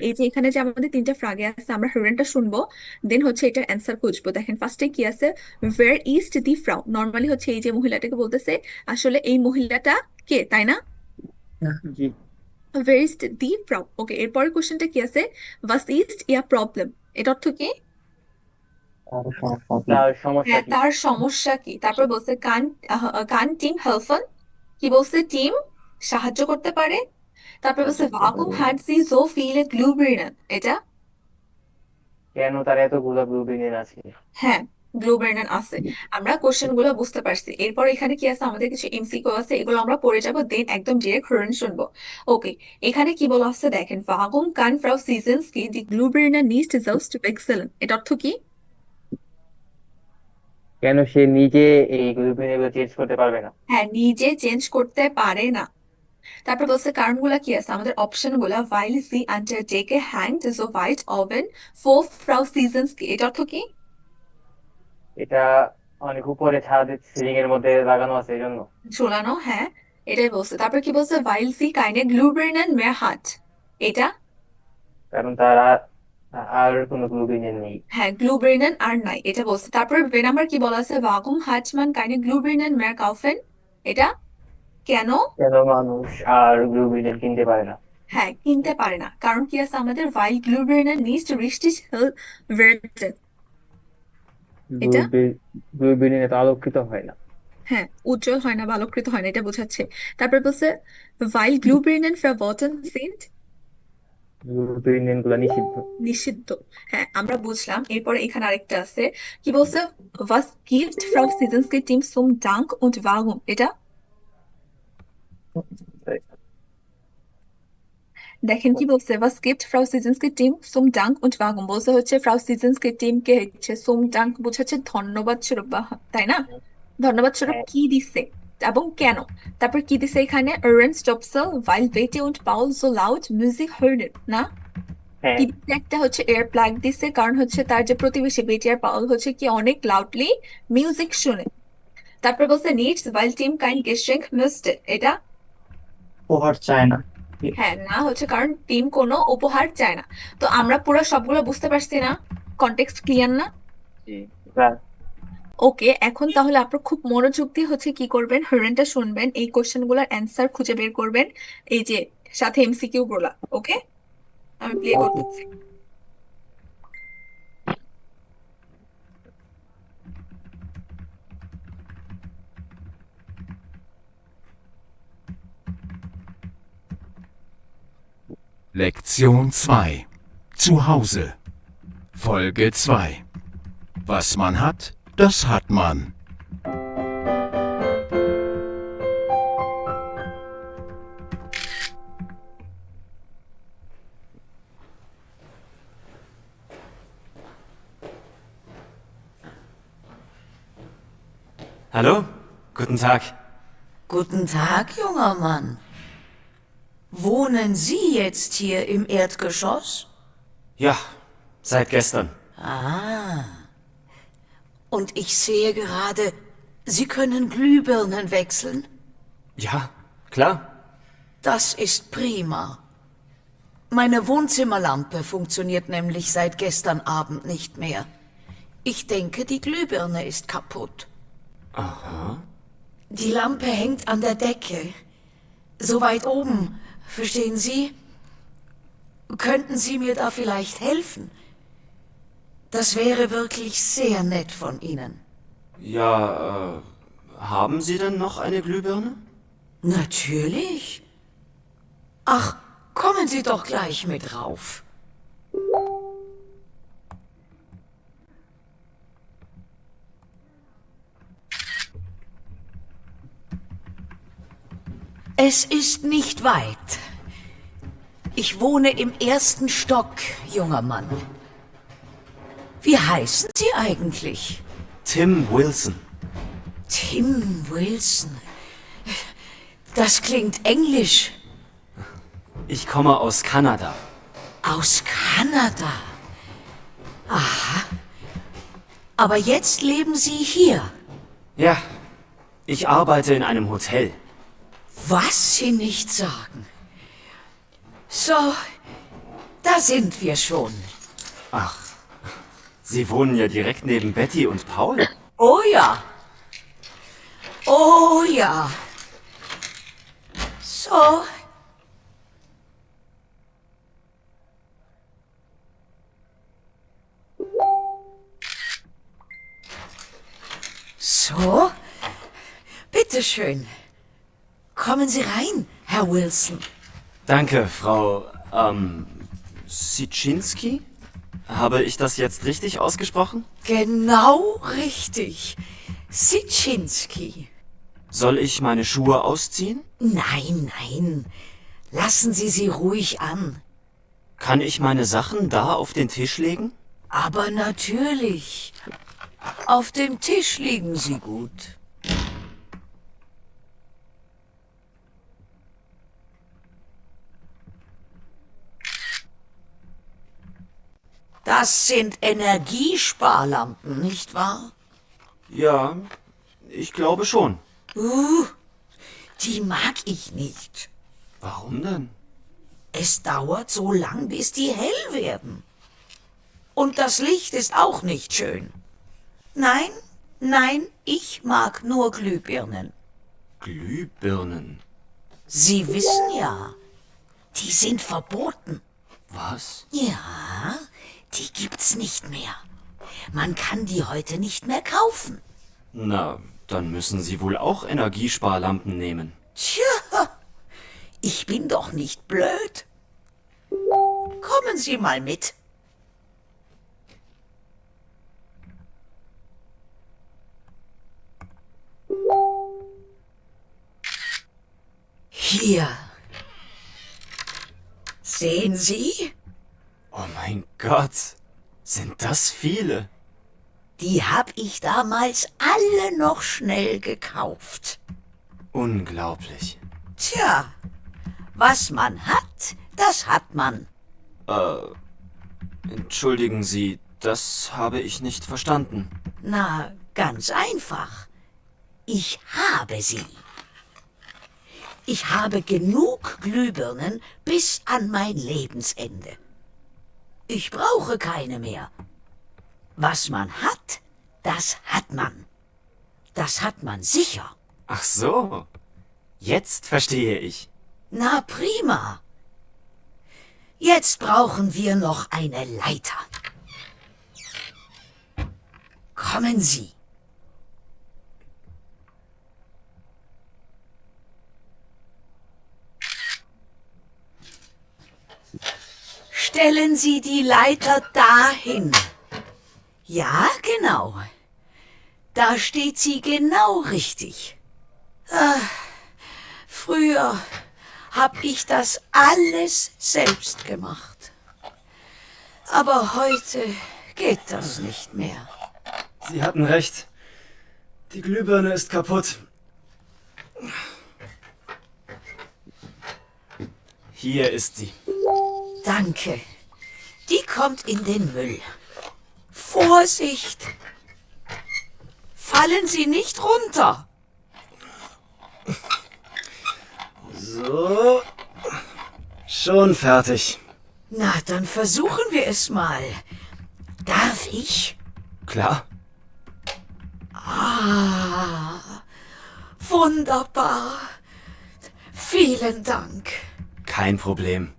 এই যে এখানে যে আমাদের তিনটা ফ্রাগে আছে, আমরা হ্যারেনটা শুনবো, দেন হচ্ছে এটার অ্যান্সার খুঁজবো। দেখেন ফার্স্টে কি আছে, ওয়্যার ইজ দি ফ্রাউ। নর্মালি হচ্ছে এই যে মহিলাটাকে বলতেছে, আসলে এই মহিলাটা কে, তাই না? জি। Where is the ফ্রাউ। ওকে, এরপরের কোশ্চেনটা কি আছে, ওয়াস ইজ ইয়া প্রবলেম। এটা অর্থ কি? আর সমস্যা কি? তার সমস্যা হ্যাঁ, কি? তার সমস্যা কি। তারপর বলছে কান, কান টিম হেল্পন। কি বলছে, টিম সাহায্য করতে পারে। তারপর সাহায্য বলছে করতে ভাকুম পারে। হ্যাড সি সো ফিল এ গ্লুবেরিনান। এটা কেন তার এতগুলো ব্লু বিলিয়ন আছে? হ্যাঁ, গ্লুবেরিনান আছে। আমরা কোশ্চেন গুলো বুঝতে পারছি। এরপর এখানে কি আছে, আমাদের কিছু এমসিকিউ আছে, এগুলো আমরা পড়ে যাবো, দেন একদম ডিরেক্ট হরন শুনবো। ওকে, এখানে কি বলা আছে দেখেন, ভাকুম কান ফ্রাউ সিজনস কি দি গ্লুবেরিনান নিস্ট জাস্ট এক্সেলেন্ট। এটা অর্থ কি? কেন সে নিজে এই ব্লু বিলিয়ন চেঞ্জ করতে পারবে না? হ্যাঁ, নিজে চেঞ্জ করতে পারে না। তারপর বলছে কারণগুলা কি আছে, আমাদের অপশন গুলা ভাইল সি আন্টার ডেকে হ্যাংড সো হোয়াইট ওভেন ফোর ফ্রাউ সিজনস কি। এটা অর্থ কি? এটা অনেক উপরে ছাদ সিলিং এর মধ্যে লাগানো আছে এই জন্য। ঝোলানো, হ্যাঁ, এটাই বলছে। তারপর কি বলছে, ভাইল সি কাইনে গ্লুবেরিনান মেয়ার হাট। এটা কারণ তার আর আর কোনো ব্লু বিলিয়ন নেই। হ্যাঁ, গ্লুবেরিনান আর নাই, এটা বলছে। তারপর বে নাম্বার কি বলা আছে, ভাকুম হাচমান কাইনে গ্লুবেরিনান মেয়ার কাউফেন। এটা কেন? কেন মানুষ আর ব্লু বিলিয়ন কিনতে পারে না? হ্যাঁ, কিনতে পারে না, কারণ কি আছে আমাদের, ভাইল গ্লুবেরিনান নিস্ট রিস্টিস হেল ভেরটেন। ব্লু এটা ব্লু বিলিয়ন এত আলোকিত হয় না। হ্যাঁ, উজ্জ্বল হয় না বা আলোকিত হয় না, এটা বোঝাচ্ছে। তারপর বলছে ভাইল গ্লুবেরিনান ভার্বটেন সেন্ট। ব্লু বিলিয়ন গুলা নিষিদ্ধ। নিষিদ্ধ। হ্যাঁ, আমরা বুঝলাম। এরপরে এখানে আরেকটা আছে, কি বলছে, was gibt Frau Siesenski Team zum Dank und warum। এটা দেখেন কি বলছে, was gibt Frau Siesenski Team zum Dank und warum। বলছে হচ্ছে ফ্রাউ সিজনসকে টিমকে হচ্ছে zum Dank বোঝাচ্ছে ধন্যবাদ স্বরূপ, বা তাই না, ধন্যবাদ স্বরূপ হ্যাঁ। কি দিছে এবং কেন। তারপর কি দিছে এখানে, Ernst Stopsel weil Betty und Paul so laut Musik hören, না? হ্যাঁ। কি দিছে, একটা হচ্ছে এয়ার প্লাগ দিছে, কারণ হচ্ছে তার যে প্রতিবেশী বেটি আর পাউল হচ্ছে কি অনেক লাউডলি মিউজিক শুনে। তারপর বলছে নিডস ওয়াইল টিম কাইন্ড গেস্টিং মিসড। এটা উপহার চায় না। হ্যাঁ, না হচ্ছে কারণ টিম কোনো উপহার চায় না। তো আমরা পুরো সবগুলো বুঝতে পারছি না, কনটেক্সট ক্লিয়ার না? জি। প্রায়। ওকে, এখন তাহলে আপনার খুব মনোযোগ দিয়ে হচ্ছে কি করবেন, হরেনটা শুনবেন, এই কোশ্চেন গুলার অ্যান্সার খুঁজে বের করবেন, এই যে সাথে এমসিকিউ গুলা। ওকে, আমি প্লে ওকে। করতেছি। Lektion 2. Zu Hause. Folge 2. Was man hat, das hat man. Hallo? Guten Tag. Guten Tag, junger Mann. Wohnen Sie jetzt hier im Erdgeschoss? Ja, seit gestern. Ah. Und ich sehe gerade, Sie können Glühbirnen wechseln? Ja, klar. Das ist prima. Meine Wohnzimmerlampe funktioniert nämlich seit gestern Abend nicht mehr. Ich denke, die Glühbirne ist kaputt. Aha. Die Lampe hängt an der Decke. So weit oben, verstehen Sie? Könnten Sie mir da vielleicht helfen? Das wäre wirklich sehr nett von Ihnen. Ja, haben Sie denn noch eine Glühbirne? Natürlich. Ach, kommen Sie doch gleich mit rauf. Es ist nicht weit. Ich wohne im ersten Stock, junger Mann. Wie heißen Sie eigentlich? Tim Wilson. Tim Wilson. Das klingt englisch. Ich komme aus Kanada. Aus Kanada. Aha. Aber jetzt leben Sie hier. Ja, ich arbeite in einem Hotel. Was Sie nicht sagen. So, da Da sind wir schon. Ach, Sie wohnen ja direkt neben Betty und Paul. Oh ja. Oh ja. So. So. Bitteschön. Kommen Sie rein, Herr Wilson. Danke, Frau, Sitschinski? Habe ich das jetzt richtig ausgesprochen? Genau richtig. Sitschinski. Soll ich meine Schuhe ausziehen? Nein, nein. Lassen Sie sie ruhig an. Kann ich meine Sachen da auf den Tisch legen? Aber natürlich. Auf dem Tisch liegen sie gut. Das sind Energiesparlampen, nicht wahr? Ja, ich glaube schon. Die mag ich nicht. Warum denn? Es dauert so lang, bis die hell werden. Und das Licht ist auch nicht schön. Nein, nein, ich mag nur Glühbirnen. Glühbirnen. Sie wissen ja, die sind verboten. Was? Ja, die gibt's nicht mehr. Man kann die heute nicht mehr kaufen. Na, dann müssen Sie wohl auch Energiesparlampen nehmen. Tja, ich bin doch nicht blöd. Kommen Sie mal mit. Hier. Sehen Sie? Oh mein Gott, sind das viele? Die hab ich damals alle noch schnell gekauft. Unglaublich. Tja, was man hat, das hat man. Entschuldigen Sie, das habe ich nicht verstanden. Na, ganz einfach. Ich habe sie. Ich habe genug Glühbirnen bis an mein Lebensende. Ich brauche keine mehr. Was man hat, das hat man. Das hat man sicher. Ach so, jetzt verstehe ich. Na prima. Jetzt brauchen wir noch eine Leiter. Kommen Sie. Stellen Sie die Leiter dahin. Ja, genau. Da steht sie genau richtig. Früher hab ich das alles selbst gemacht. Aber heute geht das nicht mehr. Sie hatten recht. Die Glühbirne ist kaputt. Hier ist sie. Danke. Die kommt in den Müll. Vorsicht! Fallen Sie nicht runter. So, schon fertig. Na, dann versuchen wir es mal. Darf ich? Klar. Wunderbar. Vielen Dank. Kein Problem.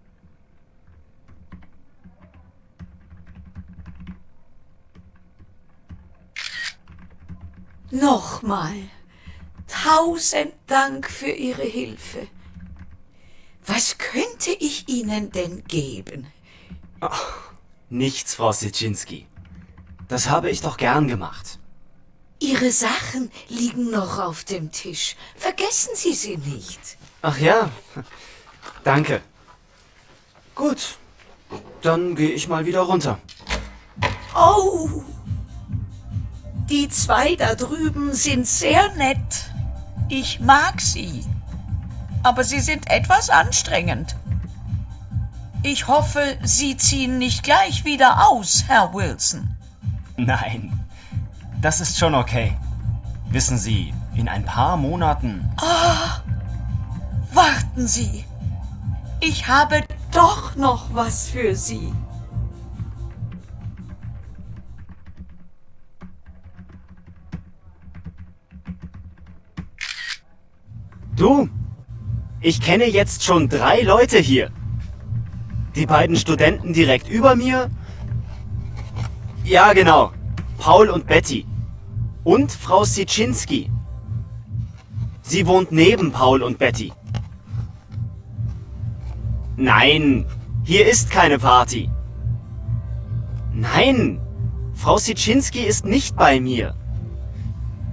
Nochmal. 1000 Dank für Ihre Hilfe. Was könnte ich Ihnen denn geben? Nichts, Frau Sitschinski. Das habe ich doch gern gemacht. Ihre Sachen liegen noch auf dem Tisch. Vergessen Sie sie nicht. Ach ja, danke. Gut, dann gehe ich mal wieder runter. Oh, die zwei da drüben sind sehr nett. Ich mag sie. Aber sie sind etwas anstrengend. Ich hoffe, Sie ziehen nicht gleich wieder aus, Herr Wilson. Nein, das ist schon okay. Wissen Sie, in ein paar Monaten... Warten Sie. Ich habe doch noch was für Sie. Du, ich kenne jetzt schon 3 Leute hier. Die beiden Studenten direkt über mir. Ja, genau. Paul und Betty. Und Frau Sitschinski. Sie wohnt neben Paul und Betty. Nein, hier ist keine Party. Nein, Frau Sitschinski ist nicht bei mir.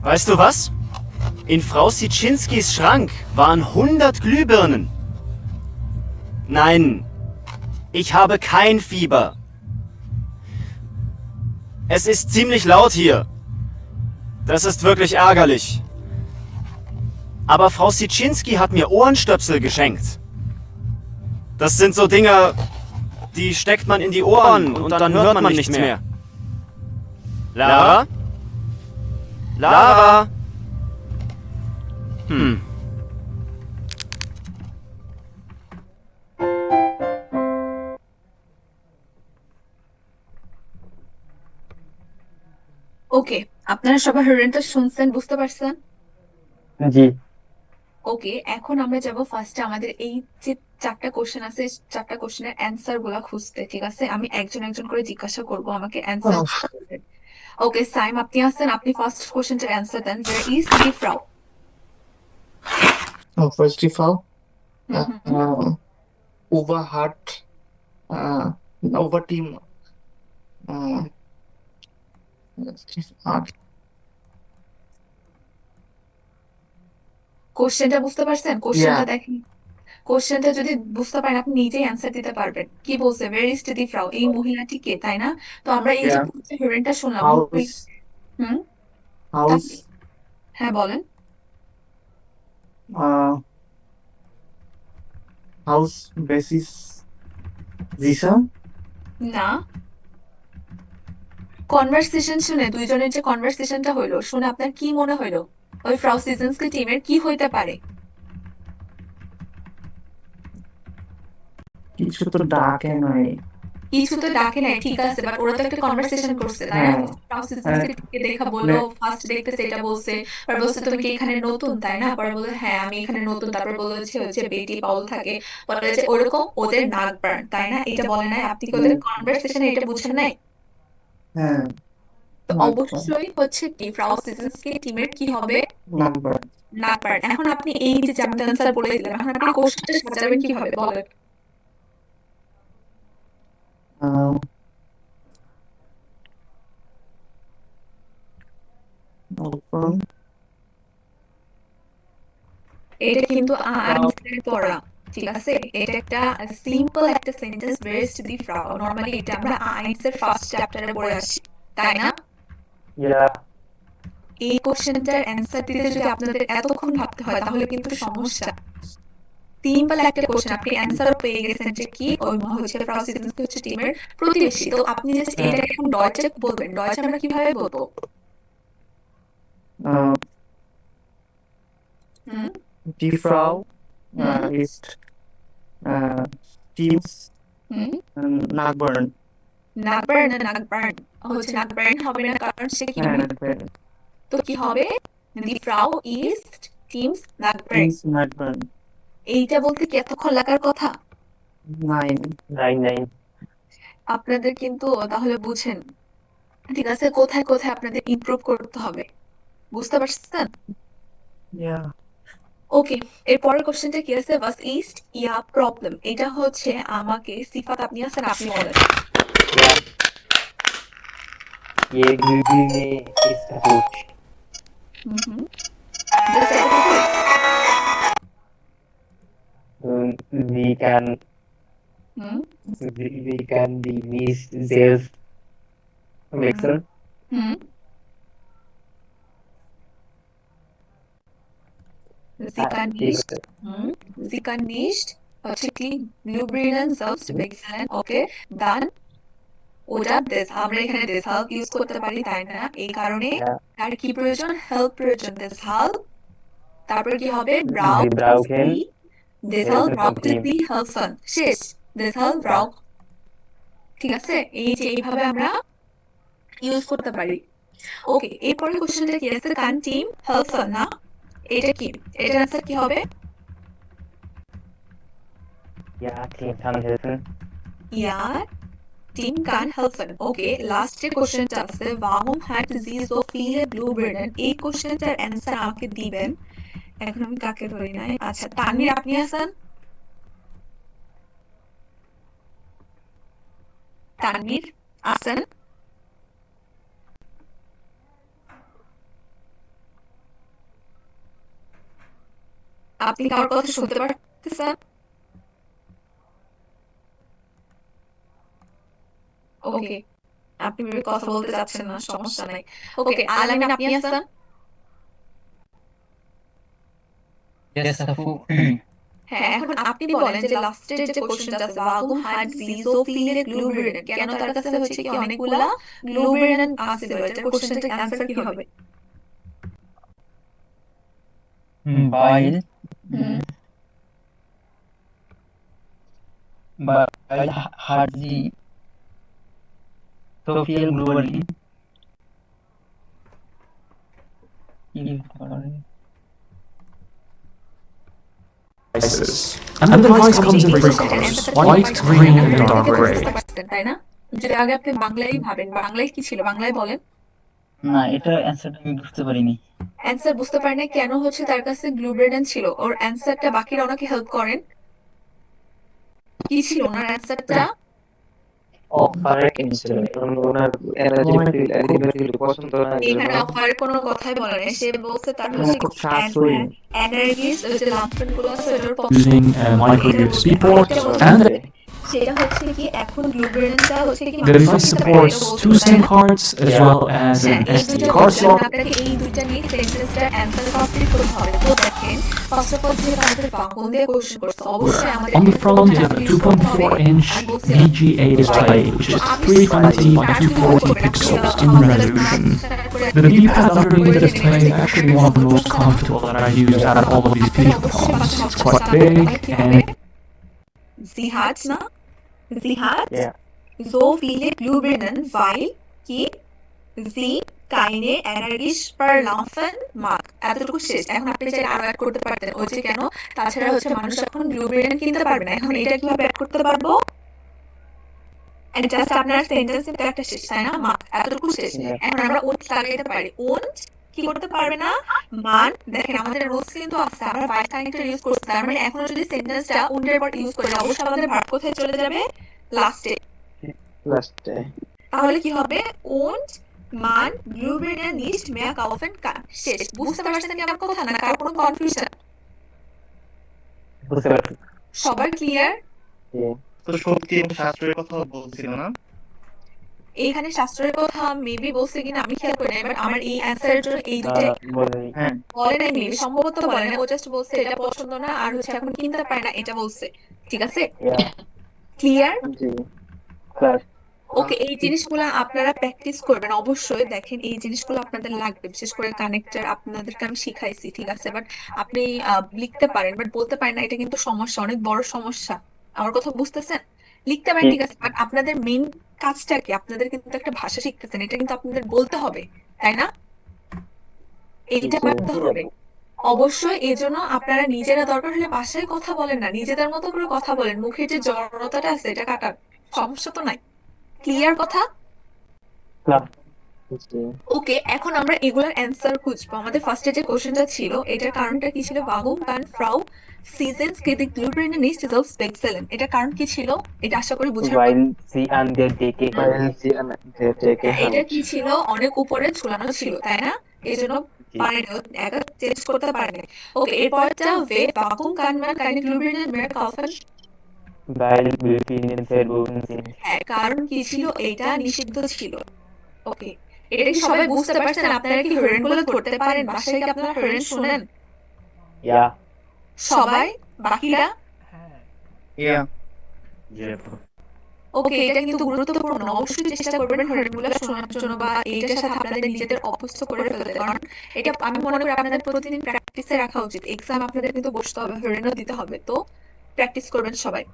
Weißt du was? In Frau Sitschinskis Schrank waren 100 Glühbirnen. Nein, ich habe kein Fieber. Es ist ziemlich laut hier. Das ist wirklich ärgerlich. Aber Frau Sitschinski hat mir Ohrenstöpsel geschenkt. Das sind so Dinger, die steckt man in die Ohren und dann hört man nichts mehr. Lara? Lara? ওকে, আপনারা সবাই হরিণটা শুনছেন, বুঝতে পারছেন? জি। ওকে, এখন আমরা যাব ফার্স্টে আমাদের এই যে 4টা কোশ্চেন আছে, 4টা কোশ্চেনের অ্যান্সার গুলা খুঁজতে। ঠিক আছে, আমি একজন একজন করে জিজ্ঞাসা করব, আমাকে অ্যান্সার করবেন। ওকে, সাইম আপনি আছেন, আপনি ফার্স্ট কোশ্চেনটার অ্যান্সার দেন। Where is die Frau? Oh, first die Frau. Mhm. Uwe hat Uwe Team hat কোশ্চেনটা বুঝতে পারছেন? কোশ্চেনটা দেখেন, কোশ্চেনটা যদি বুঝতে পারেন আপনি নিজেই অ্যান্সার দিতে পারবেন। কি বলছে? Where is die Frau? এই মহিলাটি কে, তাই না? তো আমরা এই যে Yeah. হরিণটা শুনলাম, Haus হুম, Haus হ্যাঁ বলেন। Haus Basis Sicher না, কনভারসেশন শুনে, দুইজনের যে কনভারসেশনটা হইলো শুনে আপনার কি মনে হইলো? ওই ফ্রাউ সিজনসকে টিমের কি হইতে পারে? কিছু তো ডাকে নাই। কিছু তো ডাকে নাই, ঠিক আছে, বাট ওরা তো একটা কনভারসেশন করছে, তাই না? হ্যাঁ। ফ্রাউ সিজনসকে দেখা বললো, ফার্স্ট দেখতেছে এটা বলছে, পরে বলছে তুমি কি এখানে নতুন, তাই না? পরে বললো হ্যাঁ আমি এখানে নতুন, তারপর বলেছে হচ্ছে বেটি পাউল থাকে, বলে যে ওরকম ওদের নাক বার্ন, তাই না? এটা বলে নাই, আপনি কি ওদের কনভারসেশনে এটা বুঝেন নাই? হ্যাঁ, তো অবশ্যই হচ্ছে কি ফ্রাউ সিজনসকে টিমের কি হবে? নাম্বার না পারেন। এখন আপনি এই যে জামিন আনসার বলে দিলেন, এখন আপনি কোশ্চেনটা সাজাবেন কিভাবে বলেন? open এটা কিন্তু আনসার পড়া, ঠিক আছে? এটা একটা সিম্পল একটা sentence, where is the Frau? Normally এটা আমরা আইনসের ফার্স্ট চ্যাপ্টারে পড়ে আসি, তাই না? ইয়া। এই কোশ্চেনটার অ্যান্সার দিতে যদি আপনাদের এতক্ষণ ভাবতে হয় তাহলে কিন্তু সমস্যা। সিম্পল একটা কোশ্চেন, আপনি অ্যান্সারও পেয়ে গেছেন যে কি ওই হচ্ছে ফ্রাউ সিজনসকে হচ্ছে টিমের প্রতিবেশী। তো আপনি জাস্ট এটা এখন ডয়চে বলবেন। ডয়চে আমরা কিভাবে বলবো? হুম, Die Frau ist Teams হুম, Nachbarn. নাকবার্ন না নাকবার্ন হচ্ছে নাকবার্ন হবে না, কারণ সে কি মহিলা। তো কি হবে? দি ফ্রাউ ইস্ট টিমস নাকবার্ন। Teams Nachbarn. এইটা বলতে কি এতক্ষণ লাগার কথা? Nein. নাই। আপনাদের কিন্তু তাহলে বুঝেন, ঠিক আছে, কোথায় কোথায় আপনাদের ইমপ্রুভ করতে হবে, বুঝতে পারছেন? Ja. ওকে, এর পরের কোশ্চেনটা কি আছে? was ist ihr Problem? এটা হচ্ছে আমাকে সিফাত আপনি আছেন, আপনি বলেন। ইয়ে Glühbirne ist kaputt. Just এতটুকুই? Wie kann হুম, wie kann die Mist selbst wechseln? হুম, sie kann ঠিক nicht, আছে। sie kann nicht হচ্ছে কি Glühbirnen selbst wechseln, ওকে, dann ওটা আমরা এখানে deshalb ইউজ করতে পারি, তাই না? এই কারণে Ja. তার কি প্রয়োজন? হেল্প প্রয়োজন, deshalb। তারপর কি হবে? Wir brauchen deshalb Hilfe vom braucht Team. sie helfen। শেষ। deshalb braucht, ঠিক আছে? এই যে এইভাবে আমরা ইউজ করতে পারি। ওকে, এরপরে কোশ্চেনটা কি আছে? কান টিম হেল্পফুল না? এটা কি? এটার আনসার কি হবে? Ja, Team kann helfen. Ja, Team kann helfen. ওকে, লাস্টের কোশ্চেনটা আছে warum hat sie so viele Blueberry? এই কোশ্চেনটার অ্যান্সার আমাকে দিবেন। এখন আমি কাকে ধরি নাই? আচ্ছা, তানভীর আপনি আছেন? তানভীর আছেন? আপনি কারোর কথা শুনতে পারতেছেন? ওকে, আপনি maybe কথা বলতে চাচ্ছেন না, সমস্যা নাই। ওকে, আলামিন আপনি আছেন? Yes, আপু। হ্যাঁ, এখন আপনি বলেন যে লাস্টের যে কোশ্চেনটা আছে warum hat sie so viele Glühbirnen? কেন তার কাছে হচ্ছে কি অনেকগুলা Glühbirnen আছে? এটার কোশ্চেনটার অ্যান্সার কি হবে? Weil, hmm, weil hat sie so viel Glühwein. And the device comes in three colors: white, green, and dark gray. বুঝতে পারছেন, তাই না? যদি আগে আপনি বাংলায় ভাবেন, বাংলায় কি ছিল? বাংলায় বলেন। না, এটা অ্যান্সারটা আমি বুঝতে পারিনি। অ্যান্সার বুঝতে পারেন না কেন? হচ্ছে তার কাছে গ্লুবেরিন ছিল, ওর অ্যান্সারটা বাকিরা ওনাকে হেল্প করেন। কি ছিল ওনার অ্যান্সারটা? অফারের ক্যান্সেল ওনার এনার্জি পছন্দ না এই এখানে জন্য অফারের কোনো কথাই বলে না, সে বলছে তার মানে হচ্ছে খুব সাশ্রয়ী। এনার্জিস, ওই যে লাম্পেন গুলো আছে ওটার Using a micro USB port and সেটা হচ্ছে কি এখন গ্লুবেরিনটা হচ্ছে কি the device supports 2 SIM cards as well as an SD card slot. আপনাকে এই দুইটা নিয়ে সেন্টেন্সটার অ্যান্সার কমপ্লিট করতে হবে। তো দেখেন, ফার্স্ট অফ অল যে আমাদের বাহন দিয়ে কোশ্চেন করছে, অবশ্যই আমাদের On the front, you have a 2.4-inch VGA display, which is 320 by 240 pixels in resolution. The D-pad underneath the display is actually one of the most comfortable that I've used out of all of these video phones. It's quite big and Sie hat, না? Sie hat Ja. so viele Glühbirnen, weil কি? Sie keine Energie verlaufen mag. এতটুকু শেষ। এখন আপনি চাইলে আরো add করতে পারতেন। ওই যে কেন? তাছাড়া হচ্ছে মানুষ এখন গ্লুবেরিন কিনতে পারবে না। এখন এটা কিভাবে অ্যাড করতে পারবো? জাস্ট আপনার সেন্টেন্স একটা শেষ, তাই না? মাগ, এতটুকু শেষ। এখন আমরা উন্ট লাগাইতে পারি। উন্ট কি করতে পারবে না? মান, দেখেন আমাদের রুলস কিন্তু আছে, আমরা ভার্ব কানেক্টর ইউজ করছি, তার মানে এখন যদি সেন্টেন্সটা উন্টের পর ইউজ করি, অবশ্যই আমাদের ভার্ব কোথায় চলে যাবে? লাস্টে। লাস্টে তাহলে কি হবে? উন্ট মান গ্লুবেরিন nicht mehr kaufen kann। শেষ। বুঝতে পারছেন কি আমার কথা? না কারো কোনো কনফিউশন? বুঝতে পারছি সবার ক্লিয়ার? তো শক্তি এবং সাশ্রয়ের কথা বলছিল না? এইখানে শাস্ত্রের কথা মেবি বলছে কিনা আমি খেয়াল করি না, বাট আমার এই অ্যান্সারের জন্য এই দুটো বলেনি হ্যাঁ, বলে নাই, মেবি সম্ভবত বলে না, ও জাস্ট বলছে এটা পছন্দ না আর হচ্ছে এখন কিনতে পারে না, এটা বলছে। ঠিক আছে, ক্লিয়ার? জি। ক্লাস ওকে, এই জিনিসগুলো আপনারা প্র্যাকটিস করবেন অবশ্যই। দেখেন এই জিনিসগুলো আপনাদের লাগবে, বিশেষ করে কানেক্টর আপনাদেরকে আমি শিখাইছি, ঠিক আছে, বাট আপনি লিখতে পারেন বাট বলতে পারেন না, এটা কিন্তু সমস্যা, অনেক বড় সমস্যা। আমার কথা বুঝতেছেন? লিখতে পারেন ঠিক আছে, বাট আপনাদের মেইন কাজটা কি? আপনাদের কিন্তু একটা ভাষা শিখতেছেন, এটা কিন্তু আপনাদের বলতে হবে, তাই না? এইটা পারতে হবে অবশ্যই। এই জন্য আপনারা নিজেরা দরকার হলে বাসায় কথা বলেন না, নিজেদের মতো করে কথা বলেন, মুখের যে জড়তাটা আছে এটা কাটার, সমস্যা তো নাই। ক্লিয়ার কথা? ওকে, এখন আমরা এগুলার অ্যান্সার খুঁজবো। আমাদের ফার্স্টে যে কোশ্চেনটা ছিল, এটার কারণটা কি ছিল? warum kann Frau Sissens die Glühbirne nicht so wechseln? এটার কারণ কি ছিল? এটা আশা করি বুঝার weil sie an der Decke এটা কি ছিল? অনেক উপরে ঝুলানো ছিল, তাই না? এই জন্য পারেনি, একা চেঞ্জ করতে পারেনি। ওকে, এরপরটা warum kann man keine Glühbirne mehr kaufen? weil Glühbirnen verboten sind হ্যাঁ, কারণ কি ছিল? এটা নিষিদ্ধ ছিল। ওকে, এটা কি সবাই বুঝতে পারছেন? আপনারা কি হরিণ গুলো ধরতে পারেন? বাসায় কি আপনারা হরিণ শুনেন? ja সবাই? বাকিরা? ইয়া ওকে, এটা কিন্তু গুরুত্বপূর্ণ, অবশ্যই চেষ্টা করবেন হরিণগুলো শোনার জন্য বা এইটার সাথে আপনাদের নিজেদের অভ্যস্ত করে ফেলতে, কারণ এটা আমি মনে করি আপনাদের প্রতিদিন প্র্যাকটিসে রাখা উচিত। এক্সাম আপনাদের কিন্তু বসতে হবে, হরিণও দিতে হবে, তো প্র্যাকটিস করবেন সবাই।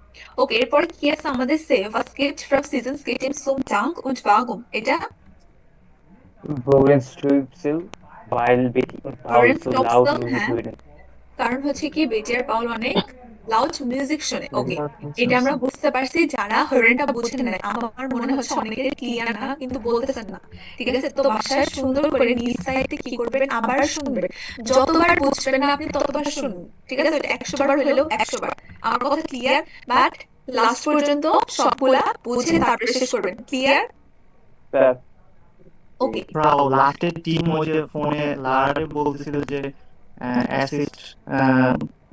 ওকে, এরপর কি আছে আমাদের সে was geht from Seasons geht ihm zum Dank und warum, এটা Florence Stuyvesant, weil Betty und Paul Lawrence so laut টপসন, Musik হ্যাঁ, hören. কারণ হচ্ছে কি বেটি আর পাউল অনেক লাউড মিউজিক শোনে। ওকে, এটা আমরা বুঝতে পারছি। যারা হরেনটা বুঝেন না, আমার মনে হচ্ছে অনেকের ক্লিয়ার না, কিন্তু বলতেছেন না, ঠিক আছে? তো বাসায় সুন্দর করে নিজ সাইডে কি করবেন, আবার শুনবেন। যতবার বুঝবেন না আপনি ততবার শুনুন, ঠিক আছে? 100 বার হলেও 100 বার। আমার কথা ক্লিয়ার? বাট লাস্ট পর্যন্ত সবগুলা বুঝে তারপরে শেষ করবেন। ক্লিয়ার? তা ওকে, ফ্রাউ লাস্টের টিম ওই যে ফোনে লারে বলতেছিল যে অ্যাসিস্ট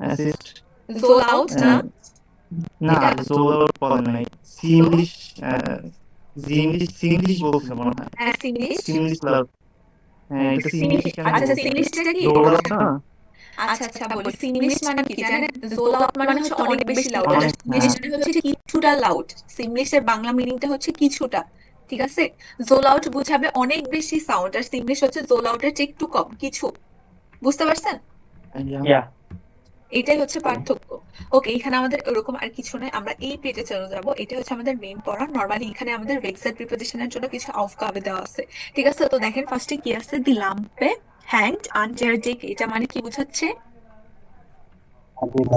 অ্যাসিস্ট সো লাউড না, না এটা জোলোর বলে নাই সিমলিশ সিমলিশ বলছিল মনে হয় হ্যাঁ সিংলিশ। সিমলিশ লাভ হ্যাঁ এটা সিমলিশ কেন আচ্ছা বলছে সিংলিশটা কি? জোলোর না আচ্ছা বলি, সিমলিশ মানে কি জানেন? জো লাউড মানে হচ্ছে অনেক বেশি লাউড, আর অনেক সিমলিশ মানে হচ্ছে কিছুটা লাউড। সিমলিশের বাংলা মিনিংটা হচ্ছে কিছুটা, ঠিক আছে? জো লাউড বুঝাবে অনেক বেশি সাউন্ড, আর সিমলিশ হচ্ছে জো লাউডের চেয়ে একটু কম কিছু। বুঝতে পারছেন? ইয়া এটাই হচ্ছে পার্থক্য। ওকে, এখানে আমাদের ওরকম আর কিছু নয়, আমরা এই পেজে চলে যাব। এটা হচ্ছে আমাদের মেইন পড়া। নরমালি এখানে আমাদের ভেক্সার প্রিপোজিশনের জন্য কিছু aufgabe দেওয়া আছে, ঠিক আছে? তো দেখেন ফার্স্টে কি আছে, দি ল্যাম্পে হ্যাংড আন্ডার ডেক, এটা মানে কি বোঝাচ্ছে?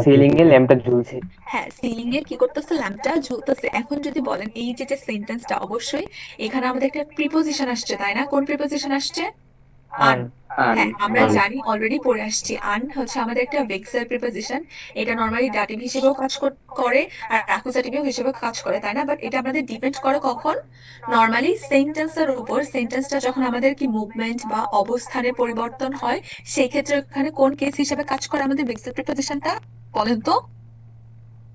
সিলিং এ ল্যাম্পটা ঝুলছে। হ্যাঁ, সিলিং এ কি করতেছে, ল্যাম্পটা ঝুলতেছে। এখন যদি বলেন এই যে সেন্টেন্সটা, অবশ্যই এখানে আমাদের একটা প্রিপোজিশন আসছে, তাই না? কোন প্রিপোজিশন আসছে? আন। আন হ্যাঁ, আমরা জানি, অলরেডি পড়ে আসছি। আন হচ্ছে আমাদের একটা ভেক্সার প্রিপোজিশন। এটা নরমালি ডাটিভ হিসেবেও কাজ করে আর অ্যাকুজাটিভ হিসেবেও কাজ করে, তাই না? বাট এটা আমাদের ডিপেন্ড করে কখন, নরমালি সেন্টেন্সের উপর। সেন্টেন্সটা যখন আমাদের কি মুভমেন্ট বা অবস্থানের পরিবর্তন হয়, সেই ক্ষেত্রে এখানে কোন কেস হিসেবে কাজ করে আমাদের ভেক্সার প্রিপোজিশনটা, বলেন তো?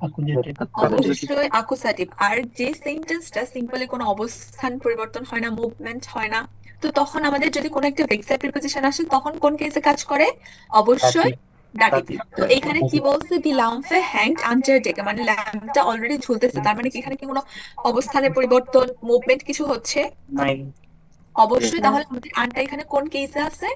অ্যাকুজেটিভ অবশ্যই অ্যাকুসাটিভ। আর যে সেন্টেন্সটা সিম্পলি কোনো অবস্থান পরিবর্তন হয় না, মুভমেন্ট হয় না, তো তখন আমাদের যদি কোনো একটা ভেক্সার প্রিপোজিশন আসে, তখন কোন কেসে কাজ করে? অবশ্যই ডাটিভ। তো এখানে কি বলছে, দি ল্যাম্পে হ্যাংড আন্ডার ডেকে, মানে ল্যাম্পটা অলরেডি ঝুলতেছে। তার মানে কি এখানে কি কোনো অবস্থানের পরিবর্তন, মুভমেন্ট কিছু হচ্ছে? নাই অবশ্যই। তাহলে আমাদের আনটা এখানে কোন কেসে আছে?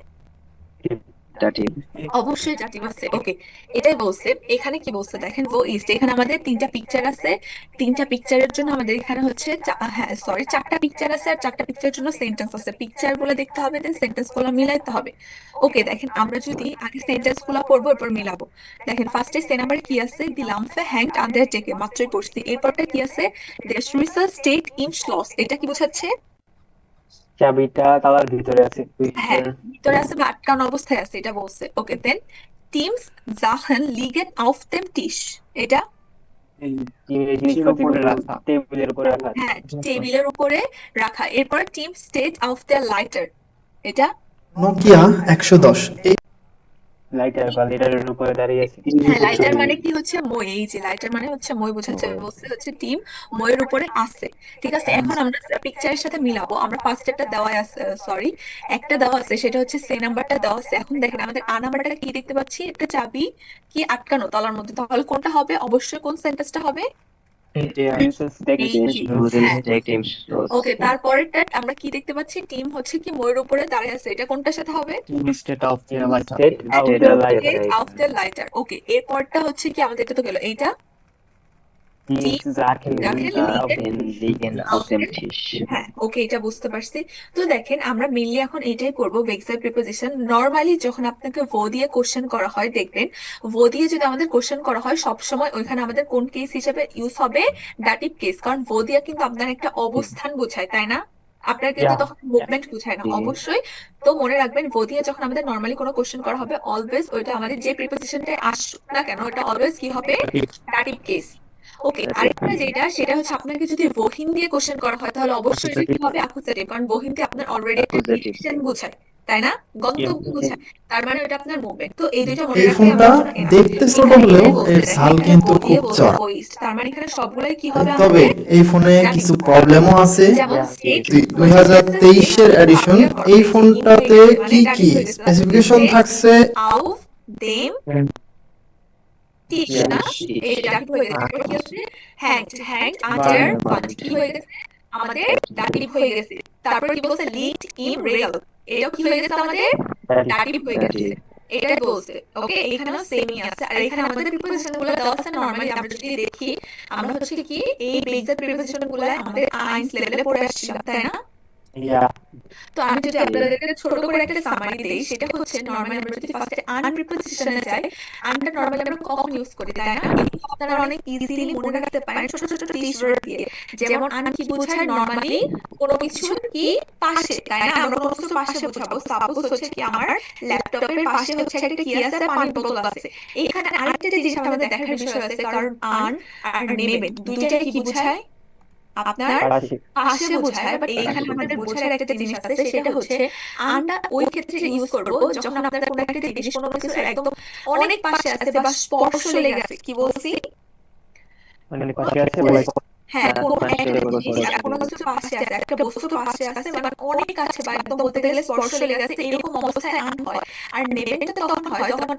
অবশ্যই ডাটিভ আছে। ওকে, এটাই বলছে। এখানে কি বলছে দেখেন, ও ইস্ট, এখানে আমাদের 3টা পিকচার আছে। 3টা পিকচারের জন্য আমাদের এখানে হচ্ছে হ্যাঁ সরি 4টা পিকচার আছে, আর 4টা পিকচারের জন্য সেন্টেন্স আছে। পিকচার গুলো দেখতে হবে, দেন সেন্টেন্স গুলো মিলাইতে হবে। ওকে, দেখেন আমরা যদি আগে সেন্টেন্স গুলো পড়বো, এরপর মিলাবো। দেখেন ফার্স্টে সে নাম্বার কি আছে, দি ল্যাম্পে হ্যাংড আন্ডার ডেকে, মাত্রই পড়ছি। এরপরটা কি আছে, দ্য সুইসার স্টেট ইন শ্লস, এটা কি বোঝাচ্ছে? চাবিটা তালার ভিতরে আছে। হ্যাঁ, ভিতরে আছে বা আটকানো অবস্থায় আছে, এটা বলছে। ওকে, দেন টিমস জাহেন লিগেন আউফ দেম টিশ, এটা জিনিসপত্র টেবিলের উপরে রাখা আছে। হ্যাঁ টেবিলের উপরে রাখা। এরপর টিম স্টেজ অফ দ্য লাইটার, এটা নোকিয়া 110 লাইটার বা লিডারের উপরে দাঁড়িয়ে আছে। হ্যাঁ, লাইটার মানে কি হচ্ছে, মই। এই যে লাইটার মানে হচ্ছে মই বোঝাচ্ছে, বলছে হচ্ছে টিম ময়ের উপরে আছে, ঠিক আছে? এখন আমরা পিকচারের সাথে মিলাবো। আমরা ফার্স্ট একটা দেওয়া আছে, সরি একটা দেওয়া আছে, সেটা হচ্ছে সে নাম্বারটা দেওয়া আছে। এখন দেখেন আমাদের আ নাম্বারটা কি দেখতে পাচ্ছি, একটা চাবি কি আটকানো তালার মধ্যে। তাহলে কোনটা হবে? অবশ্যই কোন সেন্টেন্সটা হবে? ওকে, তারপরেরটা আমরা কি দেখতে পাচ্ছি, টিম হচ্ছে কি ময়ের উপরে দাঁড়িয়ে আছে, এটা কোনটার সাথে হবে? স্টেট অফ স্টেট আউট দ্য লাইটার। অফ দ্য লাইটার। ওকে, এরপরটা হচ্ছে কি আমাদের এটা তো গেল, এইটা হ্যাঁ। ওকে, এটা বুঝতে পারছি। তো দেখেন আমরা মেইনলি এখন এটাই করবো, ভেক্সার প্রিপোজিশন। নরমালি যখন আপনাকে ও দিয়ে কোশ্চেন করা হয়, দেখবেন ও দিয়ে যদি আমাদের কোশ্চেন করা হয়, সবসময় ওইখানে আমাদের কোন কেস হিসেবে ইউজ হবে? Dative case. কারণ ও দিয়া কিন্তু আপনার একটা অবস্থান বোঝায়, তাই না? আপনার কিন্তু তখন মুভমেন্ট বোঝায় না, অবশ্যই। তো মনে রাখবেন, ও দিয়ে যখন আমাদের নরমালি কোনো কোশ্চেন করা হবে, অলওয়েজ ওইটা আমাদের যে প্রিপোজিশনটাই আসুক না কেন, ওটা অলওয়েজ কি হবে? Dative case. ওকে, আরেকটা যেটা, সেটা হচ্ছে আপনাকে যদি বহিন দিয়ে কোশ্চেন করা হয়, তাহলে অবশ্যই এটা কি হবে? অ্যাকুজেটিভ। কারণ বহিন দিয়ে আপনার অলরেডি একটা ডিরেকশন বোঝায়, তাই না? গন্তব্য বোঝায়, তার মানে ওটা আপনার মুভমেন্ট। তো এই দুইটা মনে এই রাখলে ফোনটা দেখতে ছোট হলেও এর ঝাল কিন্তু খুব চড়া। তার মানে এখানে সবগুলাই কি হবে তবে আমাদের? এই ফোনে কিছু প্রবলেমও আছে। যেমন state, 2023 এর এডিশন, এই ফোনটাতে কি কি স্পেসিফিকেশন থাকছে auf dem Tisch, না? এটা ডাটিভ হয়ে গেছে। তারপর কি হচ্ছে? hanged under wand, কি হয়ে গেছে? আমাদের ডাটিভ হয়ে গেছে। তারপর কি বলছে? liegt im Regal, এটাও কি হয়ে গেছে আমাদের? ডাটিভ হয়ে গেছে। এটাই বলছে। ওকে, এখানেও সেমই আছে। আর এখানে আমাদের প্রিপোজিশন গুলো দেওয়া আছে। নরমালি আমরা যদি দেখি, আমরা হচ্ছে কি এই বেসিক প্রিপোজিশন গুলো আমাদের আইনস লেভেলে পড়ে আসছিলাম, তাই না? Yeah. তো আমি যদি আপনাদেরকে ছোট করে একটা সামারি দেই, সেটা হচ্ছে নরমালি আমরা যদি ফার্স্টে আন প্রিপোজিশনে যাই, আনটা নরমালি আমরা কখন ইউজ করি, তাই না? কিন্তু আপনারা অনেক ইজিলি মনে রাখতে পারেন ছোট ছোট টিচ ওয়ার্ড দিয়ে। যেমন আন কি বোঝায়? নরমালি কোনো কিছুর কি পাশে, তাই না? আমরা কোনো কিছুর পাশে বোঝাবো। সাপোজ হচ্ছে কি আমার ল্যাপটপের পাশে হচ্ছে একটা কি আছে, পানির বোতল আছে। এখানে আরেকটা জিনিস আমাদের দেখার বিষয় আছে, কারণ আন আর নেবেন দুইটাই কি বোঝায়? আপনার পাশে। পাশে বোঝায়। বাট এইখানে আমাদের বোঝার একটা জিনিস আছে, সেটা হচ্ছে আমরা ওই ক্ষেত্রে ইউজ করব যখন আপনার কোনো একটা জিনিস কোনো কিছু একদম অনেক পাশে আছে বা স্পর্শ লেগে আছে। কি বলছি? মানে পাশে আছে বলে হ্যাঁ, কোনো একটা জিনিস আর কোনো কিছু পাশে আছে, একটা বস্তু পাশে আছে, মানে অনেক কাছে বা একদম বলতে গেলে স্পর্শ লেগে আছে, এরকম অবস্থায় আন হয়। আর নেবেনটা তখন হয় যখন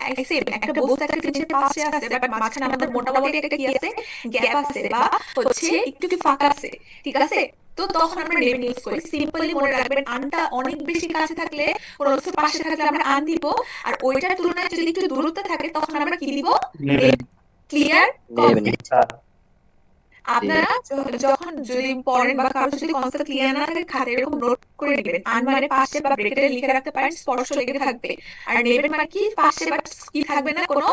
একটা বস্তু একটা জিনিসের পাশে আছে, বাট মাঝখানে আমাদের মোটামুটি একটা কি আছে, গ্যাপ আছে বা হচ্ছে একটু ফাঁকা আছে, ঠিক আছে? তো তখন আমরা নেবেন ইউজ করি। সিম্পলি মনে রাখবেন, আনটা অনেক বেশি কাছে থাকলে, কোনো কিছু পাশে থাকলে আমরা আন দিব, আর ওইটার তুলনায় যদি একটু দূরত্বে থাকে তখন আমরা কি দিব? নেবেন। ক্লিয়ার? হ্যাঁ। আপনারা যখন যদি পড়েন বা কারো যদি কনসেপ্ট ক্লিয়ার না থাকে, খাতে এরকম নোট করে নেবেন। আন মানে পাশে বা ব্রেকেটে লিখে রাখতে পারেন স্পর্শ লেগে থাকবে। আর নেবেন মানে কি পাশে বা কি থাকবে না, কোনো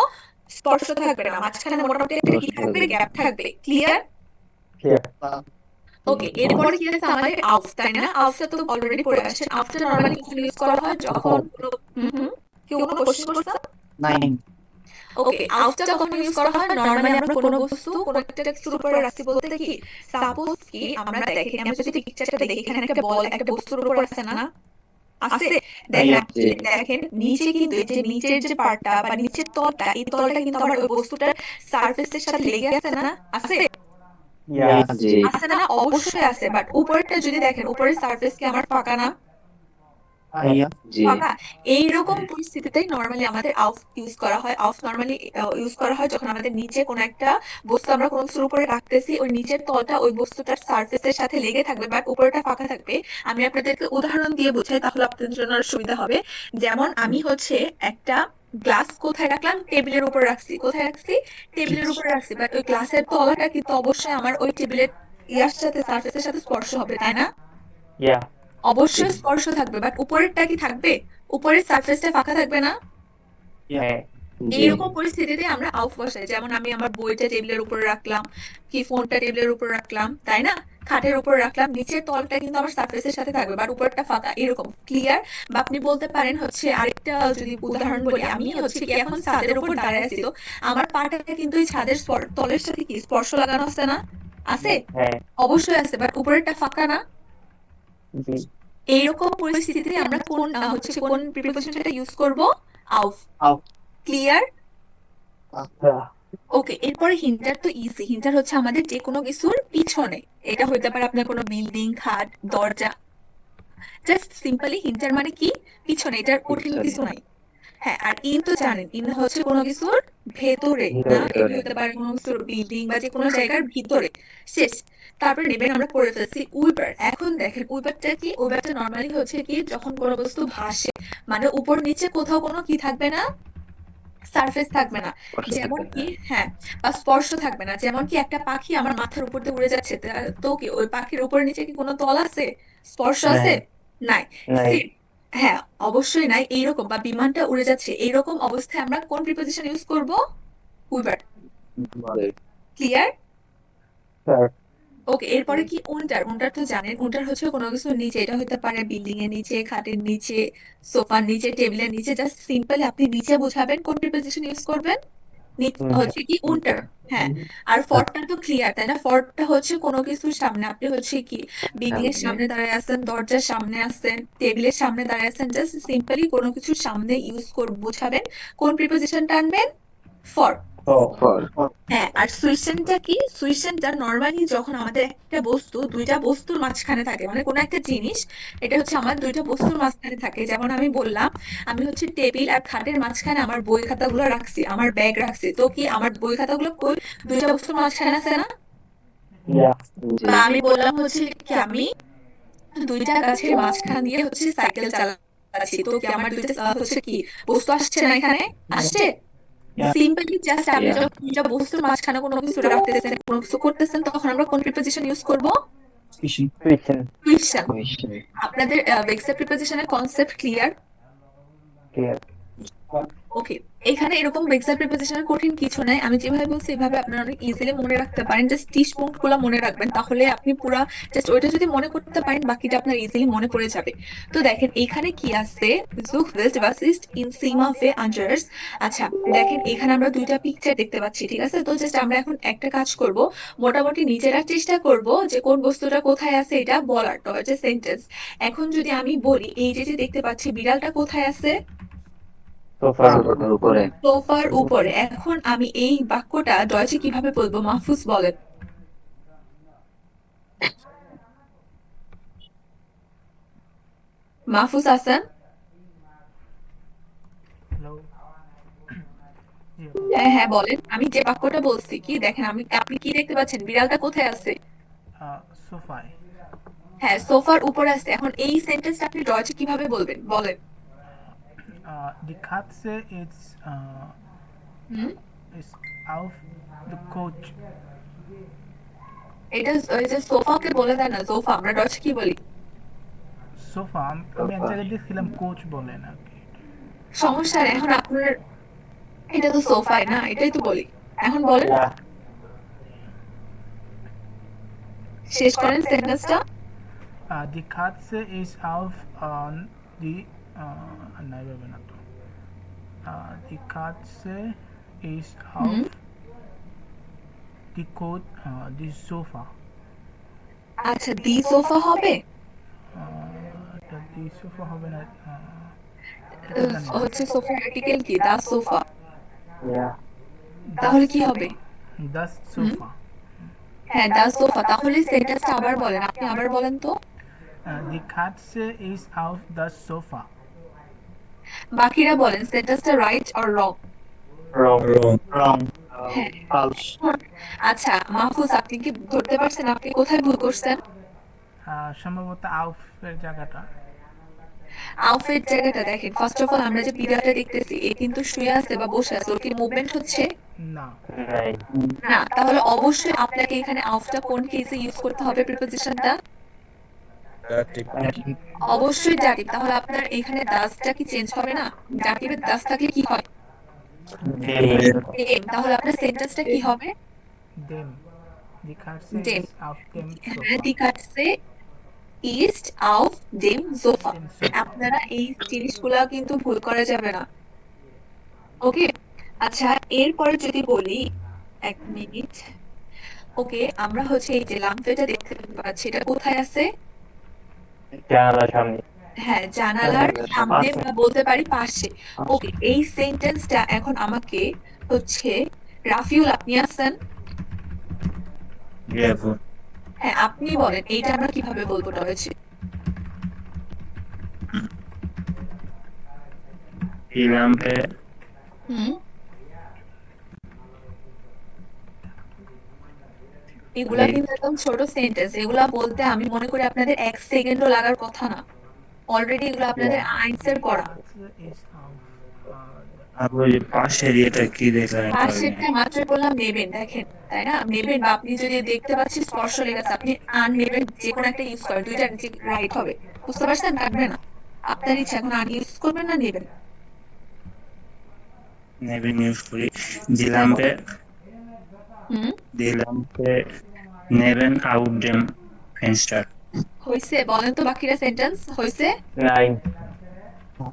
স্পর্শ থাকবে না, মাঝখানে মোটামুটি একটা কি থাকবে, গ্যাপ থাকবে। ক্লিয়ার? ওকে, এরপরে কি আছে আমাদের আউফ, তাই না? আউফটা তো অলরেডি পড়ে আসছেন। আউফটা নরমালি কখন ইউজ করা হয়? যখন কেউ কোনো কোশ্চেন করছে? 9 ওকে, আউটটা কখন ইউজ করা হয়? নরমালি আমরা কোনো বস্তু কোনো একটা কিছুর উপরে রাখছি বলতে কি, সাপোজ কি আমরা দেখেন, আমরা যদি পিকচারটা দেখি, এখানে একটা বল একটা বস্তুর উপর আছে না? আছে। দেখেন দেখেন নিচে কিন্তু এই যে নিচের যে পার্টটা বা নিচের তলটা, এই তলটা কিন্তু আমার ওই বস্তুটার সারফেসের সাথে লেগে আছে না? আছে? আছে না? অবশ্যই আছে। বাট উপরেরটা যদি দেখেন, উপরের সারফেস কি আমার ফাঁকা না? ফাঁকা। এইরকম পরিস্থিতিতেই নরমালি আমাদের আউফ ইউজ করা হয়। আউফ নরমালি ইউজ করা হয় যখন আমাদের নিচে কোনো একটা বস্তু আমরা কোনো কিছুর উপরে রাখতেছি, ওই নিচের তলটা ওই বস্তুটার সারফেসের সাথে লেগে থাকবে, বাট উপরটা ফাঁকা থাকবে। আমি আপনাদেরকে উদাহরণ দিয়ে বোঝাই, তাহলে আপনাদের জন্য আরো সুবিধা হবে। যেমন আমি হচ্ছে একটা গ্লাস কোথায় রাখলাম? টেবিলের উপর রাখছি। কোথায় রাখছি? টেবিলের উপর রাখছি। বাট ওই গ্লাসের তলাটা কিন্তু অবশ্যই আমার ওই টেবিলের ইয়ার সাথে সারফেসের সাথে স্পর্শ হবে, তাই না? Yeah. অবশ্যই স্পর্শ থাকবে, বাট উপরেরটা কি থাকবে? উপরের সারফেসটা ফাঁকা থাকবে না? হ্যাঁ। এইরকম পরিস্থিতিতে আমরা আউফ বসাই। যেমন আমি আমার বইটা টেবিলের উপর রাখলাম, কি ফোনটা টেবিলের উপর রাখলাম, তাই না? খাটের উপর রাখলাম, নিচের তলটা কিন্তু আমার সারফেসের সাথে থাকবে, বাট উপরটা ফাঁকা। এরকম ক্লিয়ার? বা আপনি বলতে পারেন হচ্ছে আরেকটা যদি উদাহরণ বলি, আমি হচ্ছে কি এখন ছাদের উপর দাঁড়ায় আছি, তো আমার পাটা কিন্তু এই ছাদের তলের সাথে কি স্পর্শ লাগানো আছে না? আছে? হ্যাঁ। অবশ্যই আছে, বাট উপরেরটা ফাঁকা না? জি। এইরকম পরিস্থিতিতে আমরা কোন কোন প্রিপোজিশনটা ইউজ করব? আউফ। আউফ। ক্লিয়ার? আচ্ছা। ওকে, এরপরে হিন্টার তো ইজি। হিন্টার হচ্ছে আমাদের যে কোনো কিছুর পিছনে। এটা হতে পারে আপনার কোনো বিল্ডিং, খাট, দরজা। জাস্ট সিম্পলি হিন্টার মানে কি? পিছনে। এটার কঠিন কিছু নাই। হ্যাঁ, আর ইন তো জানেন, ইন হচ্ছে কোনো কিছুর ভেতরে, না? এটা হতে পারে কোনো কিছুর বিল্ডিং বা যে কোনো জায়গার ভিতরে। শেষ। তারপরে নেবেন আমরা পড়ে ফেলছি উইপার। এখন দেখেন উইপারটা কি? উইপারটা নর্মালি হচ্ছে কি যখন কোনো বস্তু ভাসে, মানে উপর নিচে কোথাও কোনো কি থাকবে না, সারফেস থাকবে না। যেমন কি, হ্যাঁ, বা স্পর্শ থাকবে না। যেমন কি একটা পাখি আমার মাথার উপর দিয়ে উড়ে যাচ্ছে, তো কি ওই পাখির উপর নিচে কি কোনো তল আছে, স্পর্শ আছে? নাই। নাই। Same, হ্যাঁ, অবশ্যই নাই। এইরকম বা বিমানটা উড়ে যাচ্ছে, এইরকম অবস্থায় আমরা কোন প্রিপোজিশন ইউজ করব? উইবার। ক্লিয়ার? স্যার। ওকে, এরপরে কি উন্টার? উন্টার তো জানেন, উন্টার হচ্ছে কোনো কিছু নিচে। এটা হতে পারে বিল্ডিং এর নিচে, খাটের নিচে, সোফার নিচে, টেবিলের নিচে। জাস্ট সিম্পলি আপনি নিচে বোঝাবেন, কোন প্রিপোজিশন ইউজ করবেন? হচ্ছে কি উন্টার। হ্যাঁ, আর ফরটা তো ক্লিয়ার, তাই না? ফরটা হচ্ছে কোনো কিছুর সামনে। আপনি হচ্ছে কি বিল্ডিং এর সামনে দাঁড়ায় আছেন, দরজার সামনে আছেন, টেবিলের সামনে দাঁড়ায় আছেন। জাস্ট সিম্পলি কোনো কিছুর সামনে ইউজ বোঝাবেন, কোন প্রিপোজিশনটা আনবেন? ফর। হ্যাঁ, আর সুইসেনটা কি? সুইসেনটা নরমালি যখন আমাদের একটা বস্তু দুইটা বস্তুর মাঝখানে থাকে, মানে কোনো একটা জিনিস, এটা হচ্ছে আমার দুইটা বস্তুর মাঝখানে থাকে। যেমন আমি বললাম, আমি হচ্ছে টেবিল আর খাটের মাঝখানে আমার বই খাতাগুলো রাখছি, আমার ব্যাগ রাখছি, তো কি আমার বই খাতাগুলো কই? দুইটা বস্তুর মাঝখানে আছে না? বা আমি বললাম হচ্ছে কি আমি দুইটা গাছের মাঝখান দিয়ে হচ্ছে সাইকেল চালাচ্ছি, পাচ্ছি, তো কি আমার দুইটা হচ্ছে কি বস্তু আসছে না এখানে? আসছে। Yeah. সিম্পলি জাস্ট আপনি Yeah. যখন দুইটা বস্তুর মাঝখানে কোনো কিছু রাখতেছেন, কোনো কিছু করতেছেন, তখন আমরা কোন প্রিপোজিশন ইউজ করব? Fishing. ফ্রিকশন। কুইশন। আপনাদের ভেক্সের প্রিপোজিশনের কনসেপ্ট ক্লিয়ার? ক্লিয়ার। ওকে, এখানে এরকম ভেক্সেল প্রিপোজিশনের কঠিন কিছু নাই, আমি যেভাবে বলছি এভাবে আপনারা অনেক ইজিলি মনে রাখতে পারেন। জাস্ট টিচ পয়েন্ট গুলো মনে রাখবেন, তাহলে আপনি পুরা জাস্ট ওইটা যদি মনে করতে পারেন বাকিটা আপনার ইজিলি মনে পড়ে যাবে। তো দেখেন এখানে কি আছে, সুখ wilt was ist in Sima für Angers। আচ্ছা দেখেন এখানে আমরা দুইটা পিকচার দেখতে পাচ্ছি, ঠিক আছে? তো জাস্ট আমরা এখন একটা কাজ করব, মোটামুটি নিজেরা চেষ্টা করব যে কোন বস্তুটা কোথায় আছে এটা বলার, তো হচ্ছে সেন্টেন্স। এখন যদি আমি বলি এই যে যে দেখতে পাচ্ছি বিড়ালটা কোথায় আছে? সোফার উপরে। সোফার উপরে। এখন আমি এই বাক্যটা ডয়চে কিভাবে বলবো? মাহফুজ বলেন। মাহফুজ হাসান। Hello. হ্যাঁ হ্যাঁ বলেন। আমি যে বাক্যটা বলছি কি দেখেন, আপনি কি দেখতে পাচ্ছেন বিড়ালটা কোথায় আছে? Sofa. হ্যাঁ সোফার উপরে আছে। এখন এই সেন্টেন্সটা আপনি ডয়চে কিভাবে বলবেন বলেন? Die Katze hmm, ist auf the couch. এটা ওই যে সোফাকে বলে দেয় না, সোফা আমরা ডয়চে কি বলি? Sofa. আমি এক জায়গায় দেখছিলাম কোচ বলে নাকি। সমস্যা নেই, এখন আপনার এটা তো সোফাই না, এটাই তো বলি। এখন বলেন, শেষ করেন সেন্টেন্সটা। Die Katze ist auf die nein, বলবে না তো। Die Katze ist auf die Couch, die Sofa. আচ্ছা দি সোফা হবে? এটা die Sofa হবে না। হচ্ছে সোফার আর্টিকেল কি? দা সোফা। ইয়া। তাহলে কি হবে? Das Sofa. হ্যাঁ দা সোফা। তাহলে সেন্টেন্সটা আবার বলেন, আপনি আবার বলেন তো। Die Katze ist auf das Sofa. বাকিরা বলেন সেন্টেন্সটা রাইট অর রং? রং। রং। হ্যাঁ। ফালস। আচ্ছা মাহফুজ আপনি কি ধরতে পারছেন আপনি কোথায় ভুল করছেন? সম্ভবত auf এর জায়গাটা। আউফের জায়গাটা দেখেন, ফার্স্ট অফ অল আমরা যে বিড়ালটা দেখতেছি এ কিন্তু শুয়ে আছে বা বসে আছে, ওর কি মুভমেন্ট হচ্ছে? না। নাই। না। তাহলে অবশ্যই আপনাকে এখানে আউফটা কোন কেসে ইউজ করতে হবে প্রিপোজিশনটা? অবশ্যই ডাটিভ। তাহলে আপনার এখানে দাসটা কি চেঞ্জ হবে না? ডাটিভের দাস থাকলে কি হয়? dem। তাহলে আপনার সেন্টেন্সটা কি হবে? Dem. Die Katze Dem। ist auf dem হ্যাঁ Sofa. die Katze ist auf dem Sofa। Dem Sofa. আপনারা এই জিনিসগুলা কিন্তু ভুল করা যাবে না, ওকে? আচ্ছা এরপরে যদি বলি, এক মিনিট। ওকে আমরা হচ্ছে এই যে লাম্পেটা দেখতে পাচ্ছি, এটা কোথায় আছে? জানালার সামনে। হ্যাঁ জানালার সামনে বা বলতে পারি পাশে। ওকে এই সেন্টেন্সটা এখন আমাকে হচ্ছে, রাফিউল আপনি আছেন? হ্যাঁ আপনি বলেন এইটা আমরা কিভাবে বলবো রয়েছে? হুম, এগুলা কিন্তু একদম ছোট সেন্টেন্স, এগুলা বলতে আমি মনে করি আপনাদের 1 সেকেন্ডও লাগার কথা না। অলরেডি এগুলো আপনাদের আইনসের পড়া। Katze ist auf পাশের এটা কি দেখলেন? পাশেরটা মাত্র বললাম নেবেন, দেখেন তাই না? নেবেন বা আপনি যদি দেখতে পাচ্ছি স্পর্শ লেগেছে আপনি আন নেবেন, যে কোনো একটা ইউজ করেন, দুইটা রাইট হবে। বুঝতে পারছেন? কাটবে না, আপনার ইচ্ছা। এখন আন ইউজ করবেন না নেবেন? নেবেন ইউজ করি। দিলামে হুম, নেবেন আউট দেম ফেন্সটার। হইছে? বলেন তো বাকিরা সেন্টেন্স হইছে? নাই।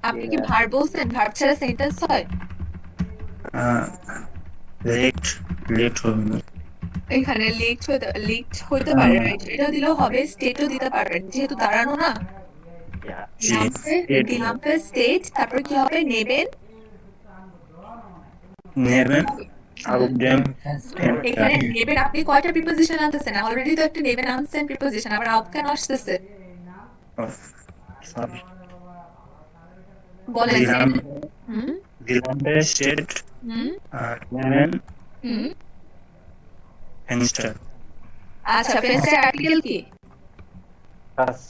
আপনি কি ভার্ব বলছেন? ভার্ব ছাড়া সেন্টেন্স হয়? লেট লেট হবে না। এখানে লিকড হইতে পারে, রাইট? এটা দিলেও হবে, স্টেটও দিতে পারবেন যেহেতু দাঁড়ানো না। দিলাম্পে স্টেট, তারপর কি হবে? নেবেন। নেবেন আউট দেম এখানে নেবেন আপনি কয়টা প্রিপোজিশন আনতেছেন? অলরেডি তো একটা নেবেন আনছেন প্রিপোজিশন, আবার আউট কেন আসতেছে? সরি বলেন। দিলাম হুম দিলামে স্টেট হুম নেবেন হুম। ফেন্সটার। আচ্ছা ফেন্সের আর্টিকেল কি? পাস।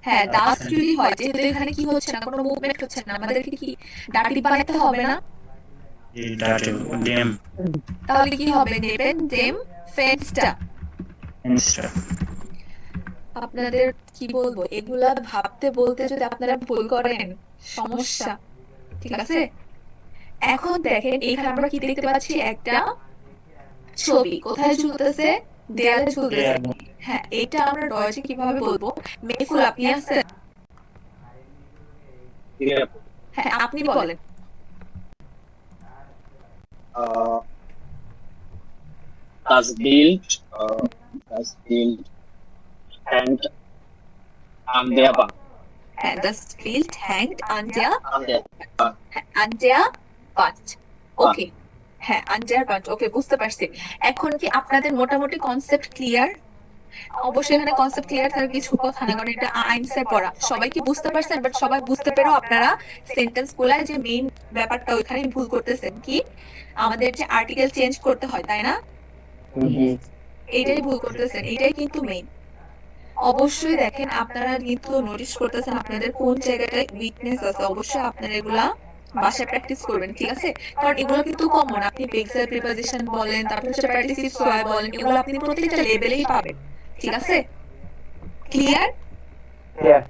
হ্যাঁ দাস যদি হয়, যেহেতু এখানে কি হচ্ছে না, কোনো মুভমেন্ট হচ্ছে না, আমাদেরকে কি ডাটিভ বানাতে হবে না? তাহলে কি হবে, নেবেন ডেম ফেন্সটা। আপনাদের কি বলবো, এগুলা ভাবতে বলতে যদি আপনারা ভুল করেন সমস্যা, ঠিক আছে? এখন দেখেন এখানে আমরা কি দেখতে পাচ্ছি, একটা ছবি কোথায় ঝুলতেছে, দেয়ালে ঝুলতেছে। হ্যাঁ, এটা আমরা ডয়েজে কিভাবে বলবো? মেফুল আপনি আছেন? হ্যাঁ আপনি বলেন। Das Bild, hängt an der Wand. হ্যাঁ, das Bild hängt an der An der Wand. ওকে, হ্যাঁ an der Wand, ওকে বুঝতে পারছি। এখন কি আপনাদের মোটামুটি কনসেপ্ট ক্লিয়ার? অবশ্যই এখানে কনসেপ্ট ক্লিয়ার থাকার কিছু কথা না, কারণ এটা আইনসের পড়া। সবাই কি বুঝতে পারছেন? বাট সবাই বুঝতে পেরেও আপনারা সেন্টেন্স গুলায় যে মেইন ব্যাপারটা ওইখানে ভুল করতেছেন, কি আমাদের যে আর্টিকেল চেঞ্জ করতে হয়, তাই না? জি এইটাই ভুল করতেছেন, এইটাই কিন্তু মেইন। অবশ্যই দেখেন আপনারা কিন্তু নোটিস করতেছেন আপনাদের কোন জায়গাটায় উইকনেস আছে। অবশ্যই আপনারা এগুলা বাসায় প্র্যাকটিস করবেন, ঠিক আছে? কারণ এগুলো কিন্তু কমন, আপনি বেক্সেল প্রিপোজিশন বলেন, তারপর হচ্ছে পার্টিসিপ সোয়া বলেন, এগুলো আপনি প্রত্যেকটা লেভেলেই পাবেন, ঠিক আছে? ক্লিয়ার? ক্লিয়ার।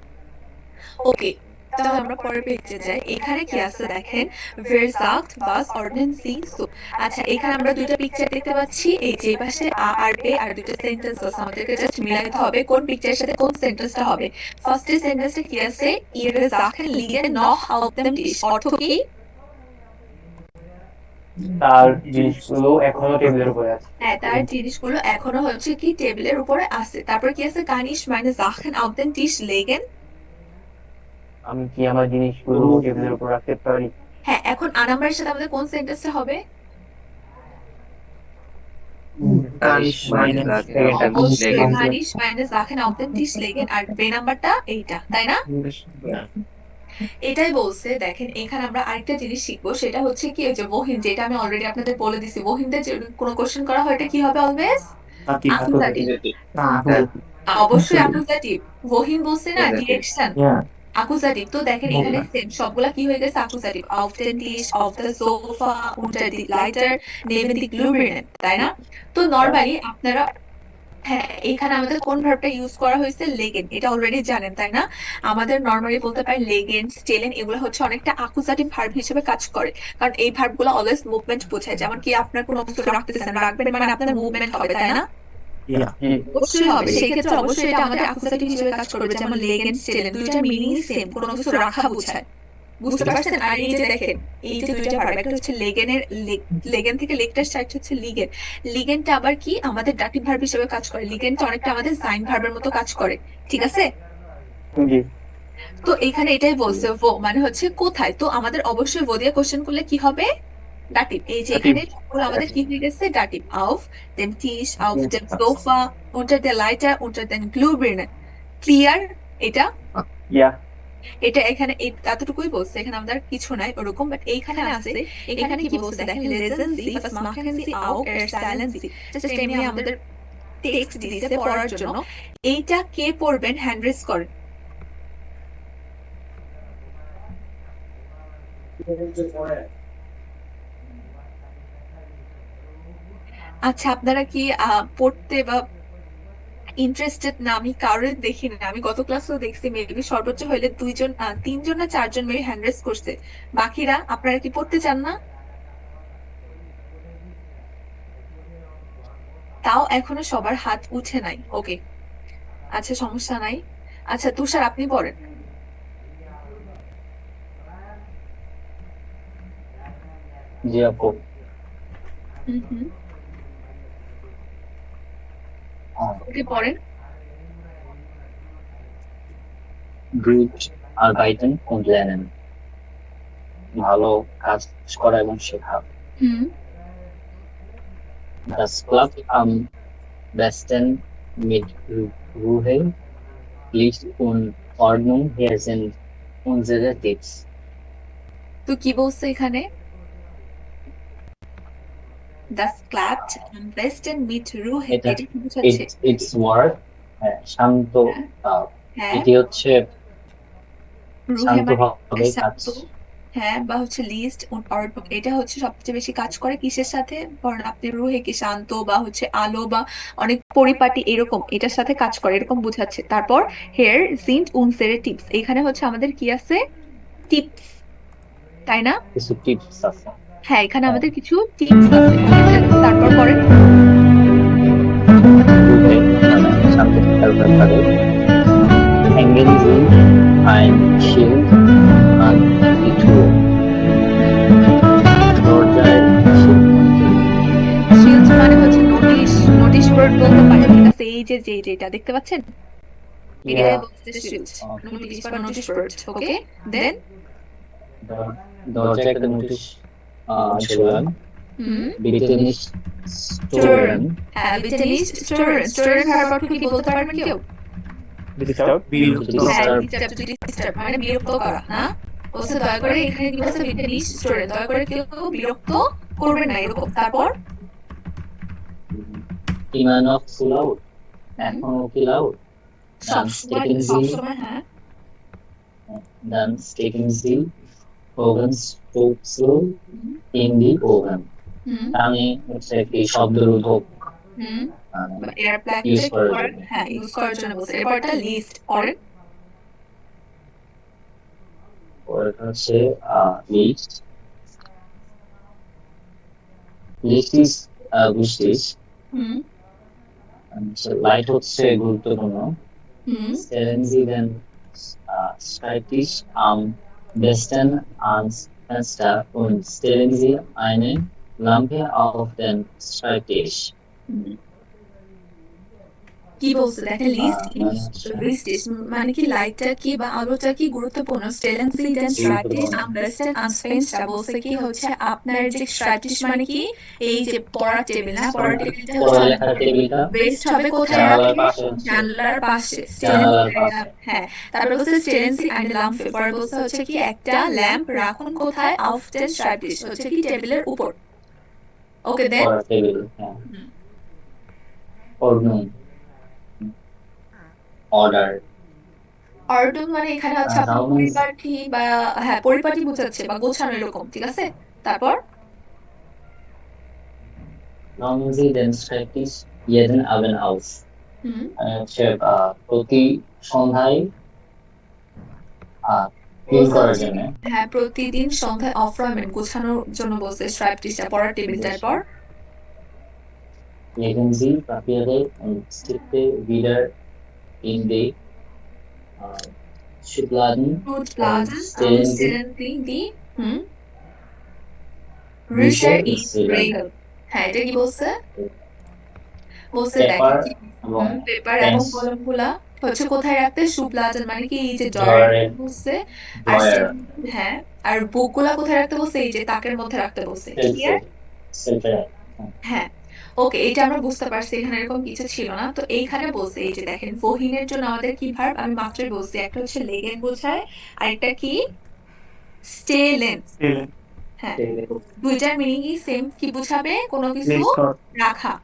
ওকে, তাহলে আমরা পরের পেজে যাই। এখানে কি আছে দেখেন, wer sagt was ordnen Sie so। আচ্ছা, এখানে আমরা দুইটা পিকচার দেখতে পাচ্ছি, এই যে পাশে আ আর বে আর দুইটা সেন্টেন্স আছে, আমাদেরকে জাস্ট মিলাইতে হবে কোন পিকচারের সাথে কোন সেন্টেন্সটা হবে। ফার্স্টের সেন্টেন্সটা কি আছে, ihre Sachen liegen noch auf dem Tisch, অর্থ কি? তার জিনিসগুলো এখনো টেবিলের উপরে আছে। হ্যাঁ, তার জিনিসগুলো এখনো হচ্ছে কি টেবিলের উপরে আছে। তারপর কি আছে, kann ich meine Sachen auf den Tisch legen। আমি কি আমার জিনিসগুলো টেবিলের উপর রাখতে পারি? হ্যাঁ, এখন আ নাম্বারের সাথে আমাদের কোন সেন্টেন্সটা হবে? অবশ্যই kann ich meine Sachen auf den Tisch legen, আর বে নাম্বারটা এইটা, তাই না? এটাই বলছে। দেখেন এখানে আমরা আরেকটা জিনিস শিখবো, সেটা হচ্ছে কি, ওই যে ওহিন, যেটা আমি অলরেডি আপনাদের বলে দিছি, ওহিনদের যে কোনো কোশ্চেন করা হয় এটা কি হবে অলওয়েজ অ্যাকুজাটিভ। অবশ্যই অ্যাকুজাটিভ। ওহিন বলছে না ডিরেকশন, অ্যাকুজাটিভ। তো দেখেন এখানে সেম সবগুলা কি হয়ে গেছে, অ্যাকুজাটিভ। auf den Tisch, auf der Sofa, unter die Leiter, neben die Glühbirnen, তাই না? তো নরমালি আপনারা, হ্যাঁ এখানে আমাদের কোন ভার্বটা ইউজ করা হয়েছে, লেগেন, এটা অলরেডি জানেন তাই না? আমাদের নরমালি বলতে পারি লেগেন, স্টেলেন, এগুলো হচ্ছে অনেকটা অ্যাকুজাটিভ ভার্ব হিসেবে কাজ করে, কারণ এই ভার্বগুলো অলওয়েজ মুভমেন্ট বোঝায়। যেমন কি আপনার কোনো কিছু রাখতেছেন, রাখবেন মানে আপনার মুভমেন্ট হবে, তাই না? অবশ্যই হবে, সেই ক্ষেত্রে অবশ্যই এটা আমাদের অ্যাকুজাটিভ হিসেবে কাজ করবে। যেমন লেগেন, স্টেলেন, দুইটার মিনিং সেম, কোনো কিছু রাখা বোঝায়, বুঝতে পারছেন? আর এই যে দেখেন, এই যে দুইটা ভার্ব, একটা হচ্ছে লেগেনের, লেগেন থেকে লেগটার স্টার্ট হচ্ছে লিগেন। লিগেনটা আবার কি আমাদের ডাটিভ ভার্ব হিসেবে কাজ করে, লিগেনটা অনেকটা আমাদের সাইন ভার্বের মতো কাজ করে, ঠিক আছে? জি তো এখানে এটাই বলছে, ও মানে হচ্ছে কোথায়। তো আমাদের অবশ্যই ও দিয়ে কোশ্চেন করলে কি হবে, ডাটিভ। এই যে এখানে সবগুলো আমাদের কি হয়ে গেছে, dative. auf dem Tisch, auf dem Sofa, unter der Leiter, unter den Glühbirnen। Clear এটা? ইয়া এটা এখানে এতটুকুই বলছে, এখানে আমাদের কিছু নাই ওরকম। বাট এইখানে আছে, এখানে কি বলছে দেখেন, lesen Sie, was machen Sie auch, erzählen Sie। Just এমনি আমাদের টেক্সট দিয়েছে পড়ার জন্য। এইটা কে পড়বেন, হ্যান্ড রেজ করেন। আচ্ছা, আপনারা কি পড়তে বা ইন্টারেস্টেড না? আমি কারোর দেখি না, আমি গত ক্লাসেও দেখছি মেবি সর্বোচ্চ হইলে দুইজন, তিনজন না চারজন মেবি হ্যান্ড রেজ করছে। বাকিরা আপনারা কি পড়তে চান না? তাও এখনো সবার হাত উঠে নাই, ওকে আচ্ছা সমস্যা নাই। আচ্ছা তুষার আপনি পড়েন। জি আপু। হুম, ওকে পড়েন। Gut arbeiten und lernen, ভালো কাজ করা এবং শেখা। হুম, Das klappt am besten mit Ruhe, Licht und Ordnung. Hier sind unsere Tipps. তো কি বলছে এখানে, das klappt am besten mit Ruhe, এটা এটা কি বোঝাচ্ছে? it's work, শান্ত হ্যাঁ এটি হচ্ছে রুহে মানে শান্তভাবে কাজ শান্ত, হ্যাঁ বা হচ্ছে লিস্ট অর এটা হচ্ছে সবচেয়ে বেশি কাজ করে কিসের সাথে? ধরেন আপনি রুহে কি শান্ত বা হচ্ছে আলো বা অনেক পরিপাটি এরকম এটার সাথে কাজ করে এরকম বোঝাচ্ছে। তারপর হেয়ার সিন্ট উনসেরে টিপস, এখানে হচ্ছে আমাদের কি আছে? টিপস, তাই না? কিছু টিপস আছে। হ্যাঁ এখানে হ্যাঁ, আমাদের কিছু টিপস আছে। তারপর পরে রুহে মানে শান্ত থাকার ব্যাপারে hängen Sie ein Schild an die Tür. দরজায় শিল্ড শিলড মানে হচ্ছে নোটিশ, নোটিশ বোর্ড বলতে পারেন, ঠিক আছে? এই যে যেটা দেখতে পাচ্ছেন এটাই বলছে শিলড, নোটিশ বা নোটিশ বোর্ড। ওকে দেন দরজায় একটা নোটিশ ঝোলান। হুম bitte nicht stören. হ্যাঁ বিটেনিস স্টোরেন্ট, স্টোরেন্ট ভার্ব অর্থ কি বলতে পারবেন কেউ? ডিস্টার্ব বিরক্ত হ্যাঁ Disturb. ডিস্টার্ব, টু ডিস্টার্ব মানে বিরক্ত করা না? বলছে দয়া করে, এখানে কি বলছে? বিটেনিস স্টোরেন্ট, দয়া করে কেউ বিরক্ত করবেন না এরকম। তারপর Immer noch zu laut. এখনো কি laut? Dann সবসময় stecken Sie, সবসময় হ্যাঁ dann stecken Sie Ofenstöpsel in die Ohren. হুম আমি হচ্ছে একটি শব্দরোধক হুম আহ, এয়ার ইউজ প্লাগটা করার জন্য। হ্যাঁ ইউজ করার জন্য বলছে। এরপরটা লিস্ট পড়েন। পরেরটা হচ্ছে লিস্ট। List is wichtig. হুম লাইট হচ্ছে গুরুত্বপূর্ণ। হুম Stellen Sie den Schreibtisch am besten ans Fenster und stellen Sie eine Lampe auf den Schreibtisch. হুম। কি বলছে দেখেন? লিস্ট মানে হচ্ছে লিস্ট মানে কি লাইটটা কি বা আলোটা কি গুরুত্বপূর্ণ? স্টেলেন সি দেন স্ট্রাইটিস গুরুত্বপূর্ণ। আম বেস্টেন আনস ফেন্সটা বলছে কি হচ্ছে আপনার যে স্ট্রাইটিস মানে কি এই যে পড়ার টেবিল না, পড়ার টেবিলটা হচ্ছে পড়ালেখার টেবিলটা বেস্ট হবে কোথায় জানালার রাখলে? পাশে হচ্ছে জানলার পাশে। জানালার পাশে। হ্যাঁ তারপর বলছে স্টেলেন্সি অ্যান্ড ল্যাম্প, পরে বলছে হচ্ছে কি একটা ল্যাম্প রাখুন কোথায়? অফ দেন স্ট্রাইটিস হচ্ছে কি টেবিলের উপর। ওকে দেন পড়ার টেবিল, হ্যাঁ। Ordnung. Order. অর্ডন মানে এখানে হচ্ছে আপনার Raum ist পরিপাটি বা হ্যাঁ পরিপাটি বোঝাচ্ছে বা গোছানো এরকম, ঠিক আছে? তারপর räumen Sie den Schreibtisch jeden Abend aus. হুম হচ্ছে প্রতি সন্ধ্যায় ক্লিন বলছে করার হচ্ছে জন্য হ্যাঁ প্রতিদিন সন্ধ্যায় অফ রাখবেন গোছানোর জন্য বলছে স্ট্রাইপটিসটা পড়ার টেবিলটার পর legen Sie Papiere und Stifte wieder in die Schubladen ফ্রুট und প্লাজা stellen Sie দি হুম রিশার Bücher ইন ins Regal. রেগাল। হ্যাঁ এটা কি বলছে? বলছে পেপার দেখেন কি এবং পেপার এবং পেন্স কলমগুলা হচ্ছে কোথায় রাখতে? সুপ্লাজা মানে কি এই যে ড্রয়ারে ড্রয়ারে বলছে। আর ড্রয়ার হ্যাঁ আর বুকগুলা কোথায় রাখতে বলছে? এই যে তাকের মধ্যে রাখতে বলছে। ক্লিয়ার? সেলফে হ্যাঁ ওকে এটা আমরা বুঝতে পারছি, এখানে এরকম কিছু ছিল না। তো এইখানে বলছে এই যে দেখেন ফহিনের জন্য আমাদের কি ভার্ব আমি মাত্রই বলছি, একটা হচ্ছে লেগেন বোঝায় আর একটা কি স্টেলেন। হ্যাঁ দুইটার মিনিং কি সেম, কি বুঝাবে? কোনো কিছু রাখা।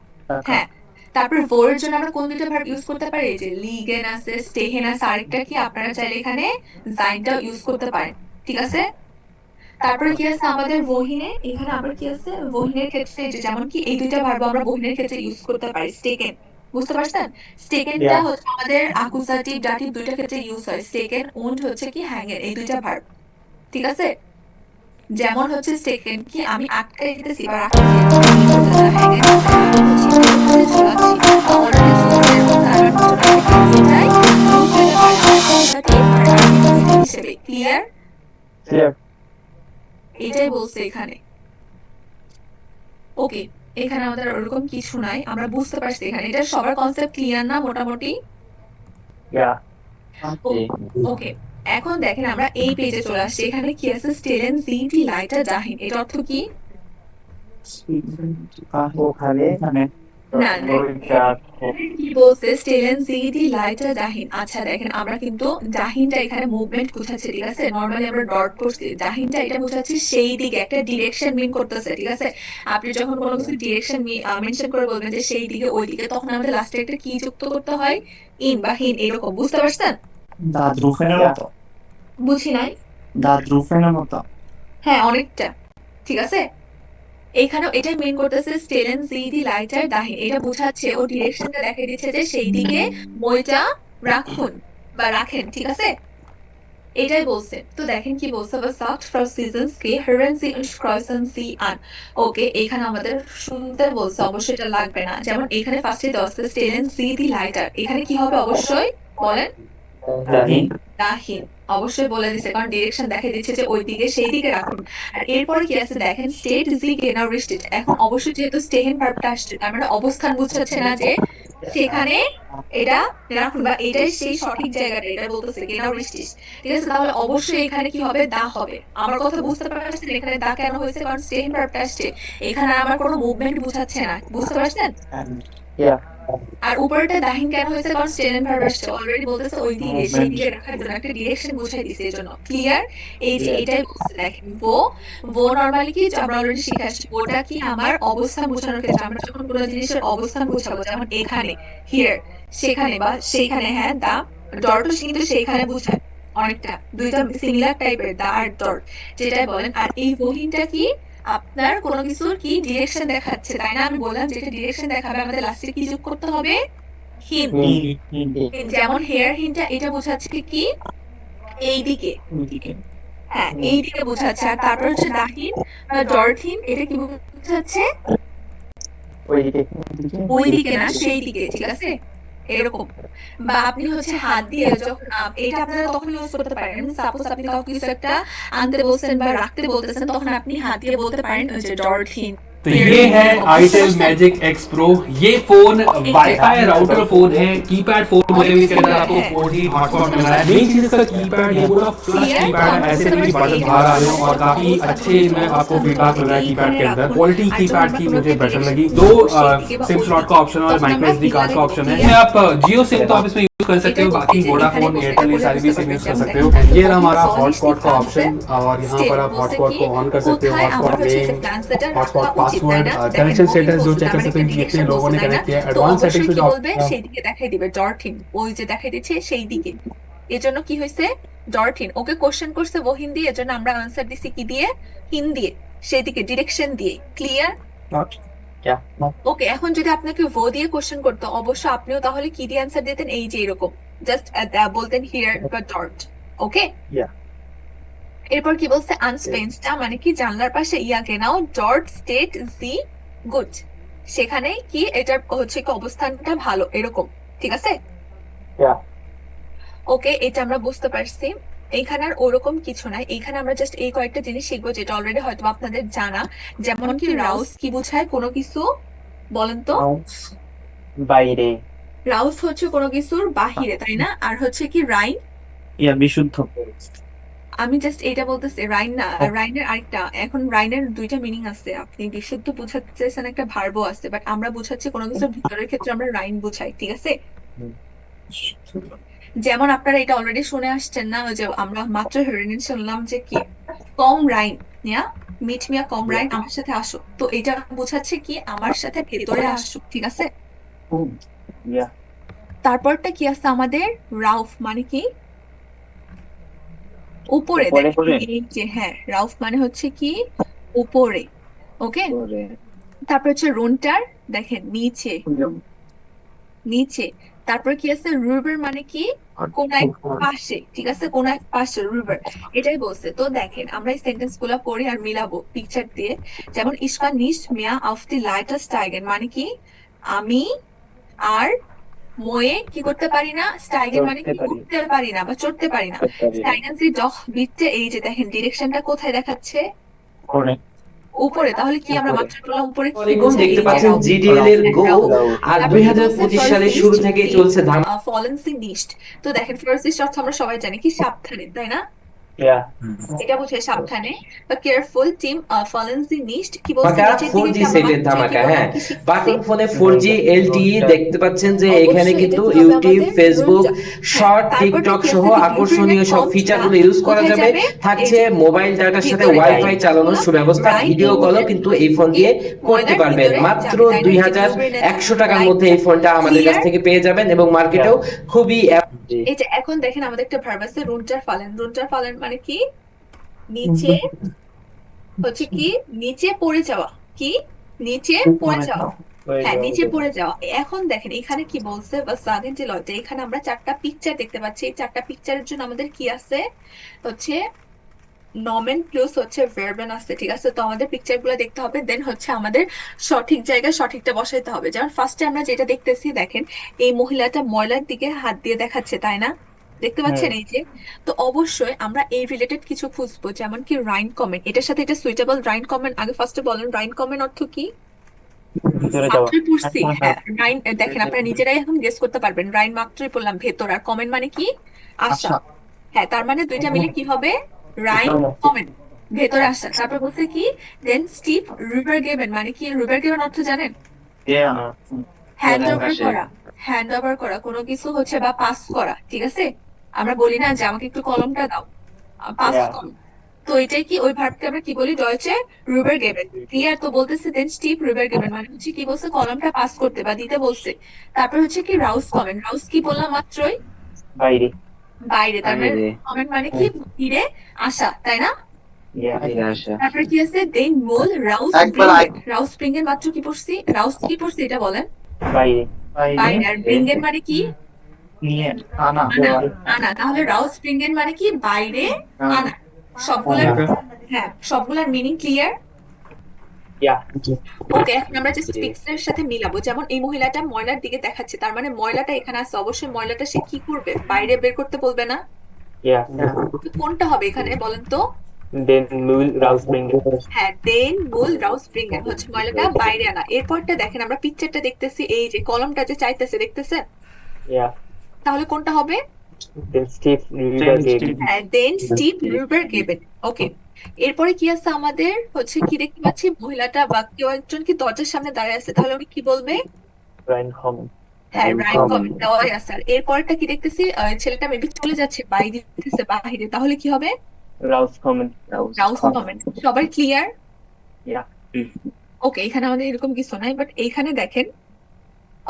হ্যাঁ তারপর ভোরের জন্য আমরা কোন দুইটা ভার্ব ইউজ করতে পারি? এই যে লিগেন আছে, স্টেহেন আছে, আরেকটা কি আপনারা চাইলে এখানে জাইনটাও ইউজ করতে পারেন, ঠিক আছে? তারপরে কি আছে আমাদের বহিনে? এখানে আবার কি আছে বহিনের ক্ষেত্রে? যে যেমন কি এই দুইটা ভার্ব আমরা বহিনের ক্ষেত্রে ইউজ করতে পারি। স্টেকেন, বুঝতে পারছেন? স্টেকেনটা হচ্ছে আমাদের আকুজাটিভ ডাটিভ দুইটা ক্ষেত্রে ইউজ হয়। স্টেকেন উন্ড হচ্ছে কি হ্যাঙ্গেন, এই দুইটা ভার্ব, ঠিক আছে? যেমন হচ্ছে স্টেকেন কি আমি আটকাই দিতেছি বা রাখতেছি, হ্যাঙ্গেন আছে হচ্ছে ঝুলাচ্ছি বা অলরেডি ঝুলছে এরকম তার জন্য আমরা কি দুইটাই ইউজ করতে পারি আকুজাটিভ আর আর্টিকেল হিসেবে। ক্লিয়ার? এটাই বলছে এখানে। ওকে এখানে আমাদের ওরকম কিছু নাই, আমরা বুঝতে পারছি এখানে। এটা সবার কনসেপ্ট ক্লিয়ার না মোটামুটি? ওকে এখন দেখেন আমরা এই পেজে চলে আসছি। এখানে কি আছে? স্টেলেন সিটি লাইটার জাহিন, এটা অর্থ কি? ওখানে না না কি বলছে? স্টেলেন সিটি লাইটার জাহিন। আচ্ছা দেখেন আমরা কিন্তু জাহিনটা এখানে মুভমেন্ট বোঝাচ্ছে, ঠিক আছে? নরমালি আমরা ডট করছি, জাহিনটা এটা বোঝাচ্ছে সেই দিকে একটা ডিরেকশন মিন করতেছে, ঠিক আছে? আপনি যখন কোনো কিছু ডিরেকশন মেনশন করে বলবেন যে সেই দিকে ওই দিকে, তখন আমাদের লাস্টে একটা কি যুক্ত করতে হয়? ইন বা হিন এরকম, বুঝতে পারছেন? দাদ্রুফেনের মতো। বুঝি নাই। দাদ্রুফেনের মতো। হ্যাঁ অনেকটা, ঠিক আছে। এইখানেও এটাই মেন করতেছে স্টেলেন সি দি লাইটার দাহিন, এটা বোঝাচ্ছে ও ডিরেকশনটা দেখাই দিচ্ছে যে সেই দিকে মইটা রাখুন বা রাখেন, ঠিক আছে। এটাই বলছে। তো দেখেন কি বলছে, was sagt Frau Sissensky, hören Sie und kreuzen Sie an. ওকে, এখানে আমাদের শুনতে বলছে, অবশ্যই এটা লাগবে না। যেমন এখানে ফার্স্টে দেওয়া আছে স্টেলেন সি দি লাইটার, এখানে কি হবে অবশ্যই বলেন? দাহিন। দাহিন অবশ্যই বলে দিছে, কারণ ডিরেকশন দেখাই দিচ্ছে যে ওই দিকে, সেই দিকে রাখুন। আর এরপরে কি আছে দেখেন, স্টেট জি গেনার রিস্টেড। এখন অবশ্যই যেহেতু স্টেহেন ভার্বটা আসছে, তার মানে অবস্থান বুঝাচ্ছে না যে সেখানে এটা রাখুন বা এটাই সেই সঠিক জায়গাটা, এটা বলতেছে গেনার রিস্টেড, ঠিক আছে। তাহলে অবশ্যই এখানে কি হবে, দা হবে। আমার কথা বুঝতে পারছেন এখানে দা কেন হয়েছে, কারণ স্টেহেন ভার্বটা আসছে, এখানে আমার কোনো মুভমেন্ট বুঝাচ্ছে না, বুঝতে পারছেন। আর উপরেটা দাহিন কেন হয়েছে, কারণ স্টেলেন ভার্ব আসছে, অলরেডি বলতেছে ওই দিকে, সেই দিকে রাখার জন্য একটা ডিরেকশন বুঝাই দিছে, এর জন্য ক্লিয়ার। এই যে এটাই বলছে দেখেন, ও নরমালি কি আমরা অলরেডি শিখে আসছি, ওটা কি আমার অবস্থান বোঝানোর ক্ষেত্রে, আমরা যখন কোনো জিনিসের অবস্থান বোঝাবো, যেমন এখানে হিয়ার, সেখানে বা সেইখানে, হ্যাঁ দা ডটও কিন্তু সেইখানে বোঝায় অনেকটা, দুইটা সিমিলার টাইপের, দা আর ডট যেটাই বলেন। আর এই বহিনটা কি আপনার কোনো কিছুর কি ডিরেকশন দেখাচ্ছে, তাই না। আমি বললাম যেটা ডিরেকশন দেখাবে আমাদের লাস্টে কি যোগ করতে হবে, হিন। যেমন হেয়ার হিনটা এটা বোঝাচ্ছে কি এই দিকে, হ্যাঁ এই দিকে বোঝাচ্ছে। আর তারপর হচ্ছে দাহিন বা ডরথিন, এটা কি বোঝাচ্ছে ওই দিকে না সেই দিকে, ঠিক আছে এরকম। বা আপনি হচ্ছে হাত দিয়ে যখন এটা আপনারা তখন ইউজ করতে পারেন, সাপোজ আপনি কাউকে কিছু একটা আনতে বলছেন বা রাখতে বলতেছেন, তখন আপনি হাত দিয়ে বলতে পারেন ওই যে ডরথিন। तो ये है आईटेल मैजिक एक्स प्रो। ये फोन वाईफाई राउटर फोन है, कीपैड फोन होने के अंदर आपको 4G हॉटस्पॉट मिल रहा है। मेन चीज इसका कीपैड, ये पूरा फ्लश कीपैड है, ऐसे नहीं बटन बाहर आ रहे हो, और काफी अच्छे में आपको फीडबैक मिल रहा है कीपैड के अंदर। क्वालिटी कीपैड की मुझे बेटर लगी। 2 सिम स्लॉट का ऑप्शन और माइक्रो एसडी कार्ड का ऑप्शन है। आप जियो सिम तो आप इसमें यूज कर सकते हो, बाकी वोडाफोन, एयरटेल ये सारी भी सिम यूज कर सकते हो। ये रहा हमारा हॉटस्पॉट का ऑप्शन, और यहाँ पर आप हॉटस्पॉट को ऑन कर सकते हो, hotspot name, hotspot password, connection status जो चेक कर सकते हैं कितने लोगों ने कनेक्ट किया है। एडवांस सेटिंग्स पे বলবে সেই দিকে দেখাই দিবে ডরথিন, ওই যে দেখাই দিচ্ছে সেই দিকে, এজন্য কি হয়েছে ডরথিন। ওকে কোশ্চেন করছে ও হিন্দি, এজন্য আমরা আনসার দিছি কি দিয়ে, হিন দিয়ে, সেই দিকে ডিরেকশন দিয়ে। ক্লিয়ার। ওকে, এখন যদি আপনাকে ও দিয়ে কোশ্চেন করতো, অবশ্য আপনিও তাহলে কি দিয়ে আনসার দিতেন, এই যে এরকম জাস্ট বলতেন হিয়ার বা ডট। ওকে, এরপর কি বলছে, আনস্পেন্সটা মানে কি জানলার পাশে ইয়া গেনাও ডট স্টেট জি গুড, সেখানে কি এটার হচ্ছে কি অবস্থানটা ভালো, এরকম, ঠিক আছে। ওকে, এটা আমরা বুঝতে পারছি। এইখানে আর ওরকম কিছু নাই, এইখানে আমরা জাস্ট এই কয়েকটা জিনিস শিখবো যেটা অলরেডি হয়তো আপনাদের জানা, যেমন কি রাউস কি বোঝায়, কোনো কিছু বলেন তো, বাইরে। রাউস হচ্ছে কোনো কিছুর বাহিরে, তাই না। আর হচ্ছে কি রাইন, বিশুদ্ধ। আমি জাস্ট এটা বলতেছি, রাইন না, রাইনের আরেকটা, এখন রাইনের দুইটা মিনিং আছে। আপনি বিশুদ্ধ বোঝাতে চাইছেন, একটা ভার্বও আছে, বাট আমরা বোঝাচ্ছি কোনো কিছুর ভিতরের ক্ষেত্রে আমরা রাইন বোঝাই, ঠিক আছে। যেমন আপনারা এটা অলরেডি শুনে আসছেন না, ওই যে আমরা মাত্র হেরেনিন শুনলাম যে কি কম রাইন, মিট মিয়া কম রাইন, আমার সাথে আসো, তো এটা বোঝাচ্ছে কি আমার সাথে ভেতরে আসো, ঠিক আছে। তারপরটা কি আছে আমাদের, রাউফ মানে কি উপরে, এই যে হ্যাঁ রাউফ মানে হচ্ছে কি উপরে। ওকে, তারপর হচ্ছে রুনটার দেখেন নিচে, নিচে। তারপর কি আছে, রুবার মানে কি কোন এক পাশে, ঠিক আছে, কোন এক পাশে রুবার, এটাই বলছে। তো দেখেন আমরা এই সেন্টেন্স গুলো পড়ি আর মিলাবো পিকচার দিয়ে। যেমন ইসকা নিস্ট মিয়া অফ দি লাইটার স্টাইগেন মানে কি আমি আর ময়ে কি করতে পারি না, স্টাইগেন মানে কি উঠতে পারি না বা চড়তে পারি না। স্টাইগেন সি ডখ বিটতে, এই যে দেখেন ডিরেকশনটা কোথায় দেখাচ্ছে, উপরে। তাহলে কি আমরা মাত্র বললাম উপরে কি দেখতে পাচ্ছেন জিডিএল এর গো, আর 2025 সালের শুরু থেকেই চলছে ফলেন সি নিস্ট। তো দেখেন ফার্স্ট নিস্ট অর্থ আমরা সবাই জানি কি সাবধানে, তাই না, এটা বোঝায় সাবধানে বা কেয়ারফুল। টিম ফলেন সি নিস্ট কি বলছে, 4G সেটের ধামাকা। হ্যাঁ, বাটন ফোনে 4G LTE দেখতে পাচ্ছেন যে এখানে কিন্তু ইউটিউব, ফেসবুক, শর্ট, টিকটক সহ আকর্ষণীয় সব ফিচারগুলো ইউজ করা যাবে। থাকছে মোবাইল ডাটার সাথে ওয়াইফাই চালানোর সুব্যবস্থা, ভিডিও কলও কিন্তু এই ফোন দিয়ে করতে পারবেন। মাত্র 2100 টাকার মধ্যে এই ফোনটা আমাদের কাছ থেকে পেয়ে যাবেন, এবং মার্কেটেও খুবই এই যে এখন দেখেন আমাদের একটা ভার্ব আছে runterfallen। runterfallen মানে কি? নিচে হচ্ছে কি নিচে পড়ে যাওয়া। কি? নিচে পড়ে যাওয়া। হ্যাঁ, নিচে পড়ে যাওয়া। এখন দেখেন এখানে কি বলছে বা সাগেন যে লয়টা, এখানে আমরা 4টা পিকচার দেখতে পাচ্ছি। এই 4টা পিকচারের জন্য আমাদের কি আছে হচ্ছে নমেন প্লাস হচ্ছে ভার্বেন আছে, ঠিক আছে? তো আমাদের পিকচার গুলো দেখতে হবে, দেন হচ্ছে আমাদের সঠিক জায়গায় সঠিকটা বসাইতে হবে। যেমন ফার্স্টে আমরা যেটা দেখতেছি, দেখেন এই মহিলাটা ময়লার দিকে হাত দিয়ে দেখাচ্ছে, তাই না? দেখতে পাচ্ছেন এই যে। তো অবশ্যই আমরা এই রিলেটেড কিছু খুঁজবো, যেমন কি রাইন কমেন্ট। এটার সাথে এটা সুইটেবল রাইন কমেন্ট। আগে ফার্স্টে বলেন রাইন কমেন্ট অর্থ কি? মাত্রই পড়ছি। হ্যাঁ, রাইন দেখেন আপনারা নিজেরাই এখন গেস করতে পারবেন। রাইন মাত্রই পড়লাম ভেতর, আর কমেন্ট মানে কি? আশা। হ্যাঁ, তার মানে দুইটা মিলে কি হবে? রাইন কমেন্ট, ভেতরে আসা। তারপর বলছে কি দেন স্টিপ রিভার গেবেন, মানে কি রিভার গেবেন অর্থ জানেন? হ্যান্ড ওভার করা। হ্যান্ড ওভার করা কোনো কিছু হচ্ছে বা পাস করা, ঠিক আছে? আমরা বলি না যে আমাকে একটু কলমটা দাও, পাস করো। তো এটাই কি ওই ভার্বকে আমরা কি বলি ডয়েচে রুবার গেবেন। ক্লিয়ার? তো বলতেছে দেন স্টিপ রুবার গেবেন মানে হচ্ছে কি বলছে কলমটা পাস করতে বা দিতে বলছে। তারপর হচ্ছে কি রাউস কমেন্ট। রাউস কি বললাম মাত্রই? বাইরে। বাইরে। তার মানে কমেন্ট মানে কি ফিরে আসা, তাই না? তারপরে কি আছে দেন মোল রাউস ব্রিঙ্গেন। রাউস ব্রিঙ্গেন মাত্র কি পড়ছি? রাউস কি পড়ছি এটা বলেন? বাইরে। বাইরে। আর ব্রিঙ্গেন মানে কি? আনা। আনা। তাহলে রাউস ব্রিঙ্গেন মানে কি বাইরে আনা। সবগুলার হ্যাঁ সবগুলার মিনিং ক্লিয়ার? ওকে, এখন আমরা জাস্ট পিকচারের সাথে মিলাবো। যেমন এই মহিলাটা ময়লার দিকে দেখাচ্ছে, তার মানে ময়লাটা এখানে আছে, অবশ্যই ময়লাটা সে কি করবে? বাইরে বের করতে বলবে না? তো কোনটা হবে এখানে বলেন তো? দেন মুল রাউস ব্রিঙ্গেন। হ্যাঁ, দেন মুল রাউস ব্রিঙ্গেন হচ্ছে ময়লাটা বাইরে আনা। এরপরটা দেখেন আমরা পিকচারটা দেখতেছি, এই যে কলমটা যে চাইতেছে দেখতেছে, তাহলে কোনটা হবে? দেন স্টিপ রিভার গেবেন। হ্যাঁ, দেন স্টিপ রিভার গেবেন। ওকে, এরপরে কি আছে আমাদের হচ্ছে কি দেখতে পাচ্ছি মহিলাটা বা কেউ একজন কি দরজার সামনে দাঁড়িয়ে আছে, তাহলে উনি কি বলবে? রাইন কমেন্ট। হ্যাঁ, রাইট কমেন্ট দেওয়াই আছে। আর এরপরটা কি দেখতেছি ছেলেটা মেবি চলে যাচ্ছে, বাইরে দিতেছে বাহিরে, তাহলে কি হবে? রাউস কমেন্ট। রাউস কমেন্ট। সবাই ক্লিয়ার? ওকে, এখানে আমাদের এরকম কিছু নাই, বাট এইখানে দেখেন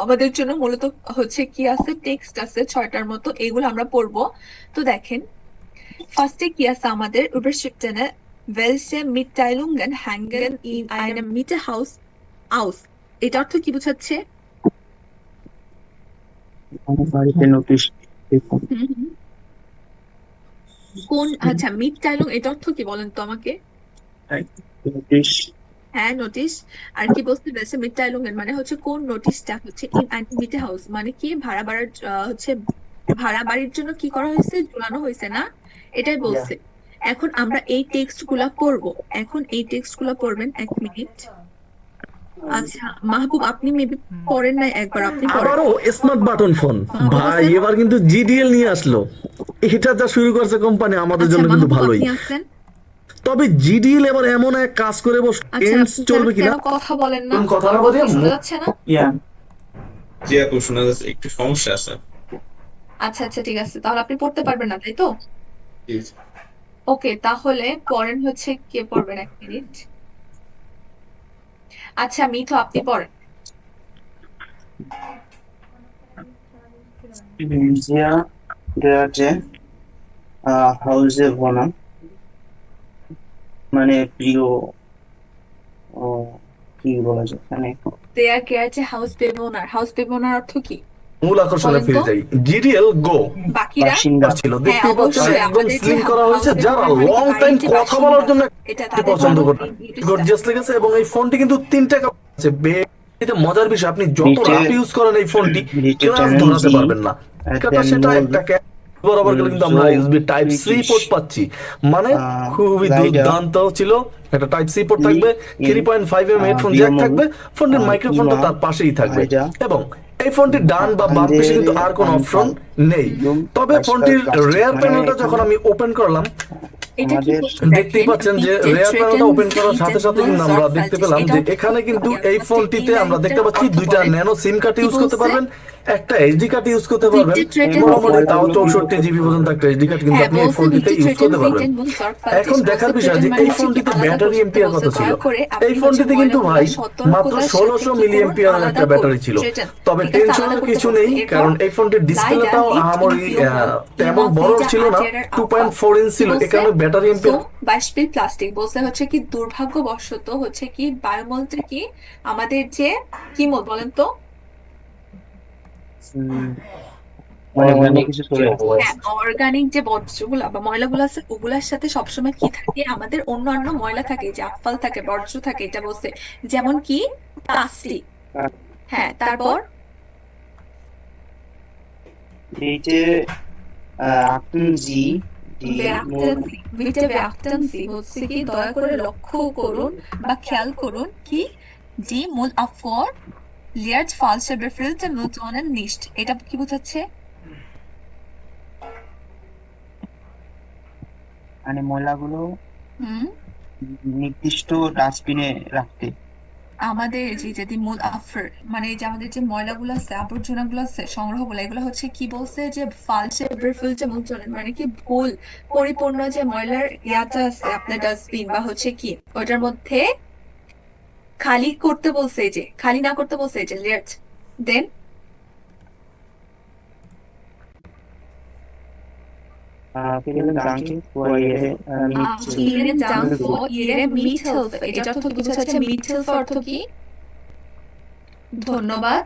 আমাদের জন্য মূলত হচ্ছে কি আছে টেক্সট আছে 6টার মতো, এগুলো আমরা পড়বো। তো দেখেন ফার্স্টে কি আছে আমাদের Überschriften welche Mitteilungen hängen in einem Miethaus aus? এটা অর্থ কি বোঝাচ্ছে? বাড়িতে নোটিশ। কোন আচ্ছা Mitteilung এটা অর্থ কি বলেন তো আমাকে? নোটিশ। হ্যাঁ, নোটিশ। আর কি বলতে বলছে Mitteilungen মানে হচ্ছে কোন নোটিশটা হচ্ছে in einem Miethaus মানে কি ভাড়া বাড়ার হচ্ছে ভাড়া বাড়ির জন্য কি করা হয়েছে, ঝুলানো হয়েছে না, এটাই বলছে। এখন আমরা এই টেক্সট গুলা পড়বো। এখন এই টেক্সট গুলা পড়বেন, 1 মিনিট। আচ্ছা মাহবুব, আপনি মেবি পড়েন না, একবার আপনি পড়েন। আবারও স্মার্ট বাটন ফোন ভাই, এবার কিন্তু জিডিএল নিয়ে আসলো। এটা যা শুরু করছে কোম্পানি আমাদের জন্য কিন্তু ভালোই। তবে জিডিএল এবার এমন এক কাজ করে বস টেন্স চলবে কিনা কথা বলেন না, কথা না বলে শোনা যাচ্ছে না? জি আপু শোনা যাচ্ছে, একটু সমস্যা আছে। আচ্ছা আচ্ছা ঠিক আছে, তাহলে আপনি পড়তে পারবেন না তাই তো? ওকে, তাহলে পড়েন হচ্ছে কে পড়বেন? 1 মিনিট। আচ্ছা মিঠু আপনি পড়েন। হাউসে বনা মানে প্রিয় কি বলা যায় এখানে? দেয়ার কেয়ারছে হাউস বেবোনার। হাউস বেবোনার অর্থ কি? মূল আকর্ষণে ফিরে যাই। জিডিএল গো বাকিরা ছিল, দেখতে পাচ্ছেন একদম স্লিম করা হয়েছে, যারা লং টাইম কথা বলার জন্য পছন্দ করে। গর্জিয়াস লেগেছে এবং এই ফোনটি কিন্তু 3টা আছে। এটা মজার বিষয়, আপনি যত রাফ ইউজ করেন এই ফোনটি ক্লাস ধরাতে পারবেন না। এটা সেটা একটা বরাবর গেলে কিন্তু আমরা ইউএসবি টাইপ সি পোর্ট পাচ্ছি, মানে খুবই দুর্দান্ত ছিল। একটা টাইপ সি পোর্ট থাকবে, 3.5mm হেডফোন জ্যাক থাকবে, ফোনটির মাইক্রোফোনটা তার পাশেই থাকবে এবং এই ফোনটির ডান বা বাম পাশে কিন্তু আর কোনো অপশন নেই। তবে ফোনটির রেয়ার প্যানেলটা যখন আমি ওপেন করলাম দেখতেই পাচ্ছেন যে রেয়ার প্যানেলটা ওপেন করার সাথে সাথে কিন্তু আমরা দেখতে পেলাম যে এখানে কিন্তু এই ফোনটিতে আমরা দেখতে পাচ্ছি 2টা ন্যানো সিম কার্ড ইউজ করতে পারবেন একটা এইচডি কার্ড ইউজ করতে পারবেন Victor মোটামুটি তাও Traton 64 জিবি পর্যন্ত একটা এইচডি কার্ড কিন্তু হ্যাঁ আপনি এই বলছে ফোনটিতে Victor ইউজ করতে Traton পারবেন। Vinten Moon Sorg এখন Faltish দেখার বলছে বিষয় যে Traton এই মানে হচ্ছে কি ফোনটিতে আলাদা ব্যাটারি করতে এম্পিয়ার বলছে কত ছিল। দয়া করে এই আপনি হচ্ছে ফোনটিতে কিন্তু ময়লাগুলো ভাই মাত্র সতর্কতার 1600 সাথে কি মিলি করুন এম্পিয়ারের আলাদা একটা করুন ব্যাটারি ছিল। Traton তবে ঠিক আছে আলাদা টেনশনের করতে কিছু বলছে নেই এরপর কারণ এই ফোনটির ডিসপ্লেটাও Leider liegt আমার in Viola তেমন Ima বড় Vida ছিল না, Adierer Abfall 2.4 ইঞ্চ ছিল, কি এ কারণে বলছে battery ampere zum Beispiel plastic বলছে হচ্ছে কি দুর্ভাগ্যবশত হচ্ছে কি বায়ুমণ্ডলে কি আমাদের যে কি মত বলেন তো অন্য কিছু চলে হ্যাঁ অর্গানিক যে বর্জ্যগুলো বা ময়লাগুলো আছে ওগুলার সাথে সবসময় কি থাকে আমাদের অন্যান্য ময়লা থাকে যে আফাল থাকে বর্জ্য থাকে এটা বলছে যেমন কি প্লাস্টিক হ্যাঁ তারপর বিটে ব্যাকটেন্সি হচ্ছে কি দয়া করে লক্ষ্য করুন বা খেয়াল করুন কি ডি মূল আফর লিয়ার্জ ফালসে বেফিলতে মুলটনের নিস্ট এটা কি বোঝাচ্ছে মানে ময়লাগুলো হুম নির্দিষ্ট ডাস্টবিনে রাখতে। আমাদের যে যদি মূল আফর মানে এই যে আমাদের যে ময়লাগুলো আছে আবর্জনাগুলো আছে সংগ্রহগুলো এগুলো হচ্ছে কি বলছে যে ফালসে বেফিলতে মুলটনের মানে কি ভুল পরিপূর্ণ যে ময়লার ইয়াটা আছে আপনার ডাস্টবিন বা হচ্ছে কি ওটার মধ্যে খালি করতে বলছে এই যে খালি না করতে বলছে এই যে লিয়ার্জ দেন vielen Dank für Ihre Mithilfe এটা অর্থ কি বোঝাচ্ছে মিথিলফ অর্থ কি ধন্যবাদ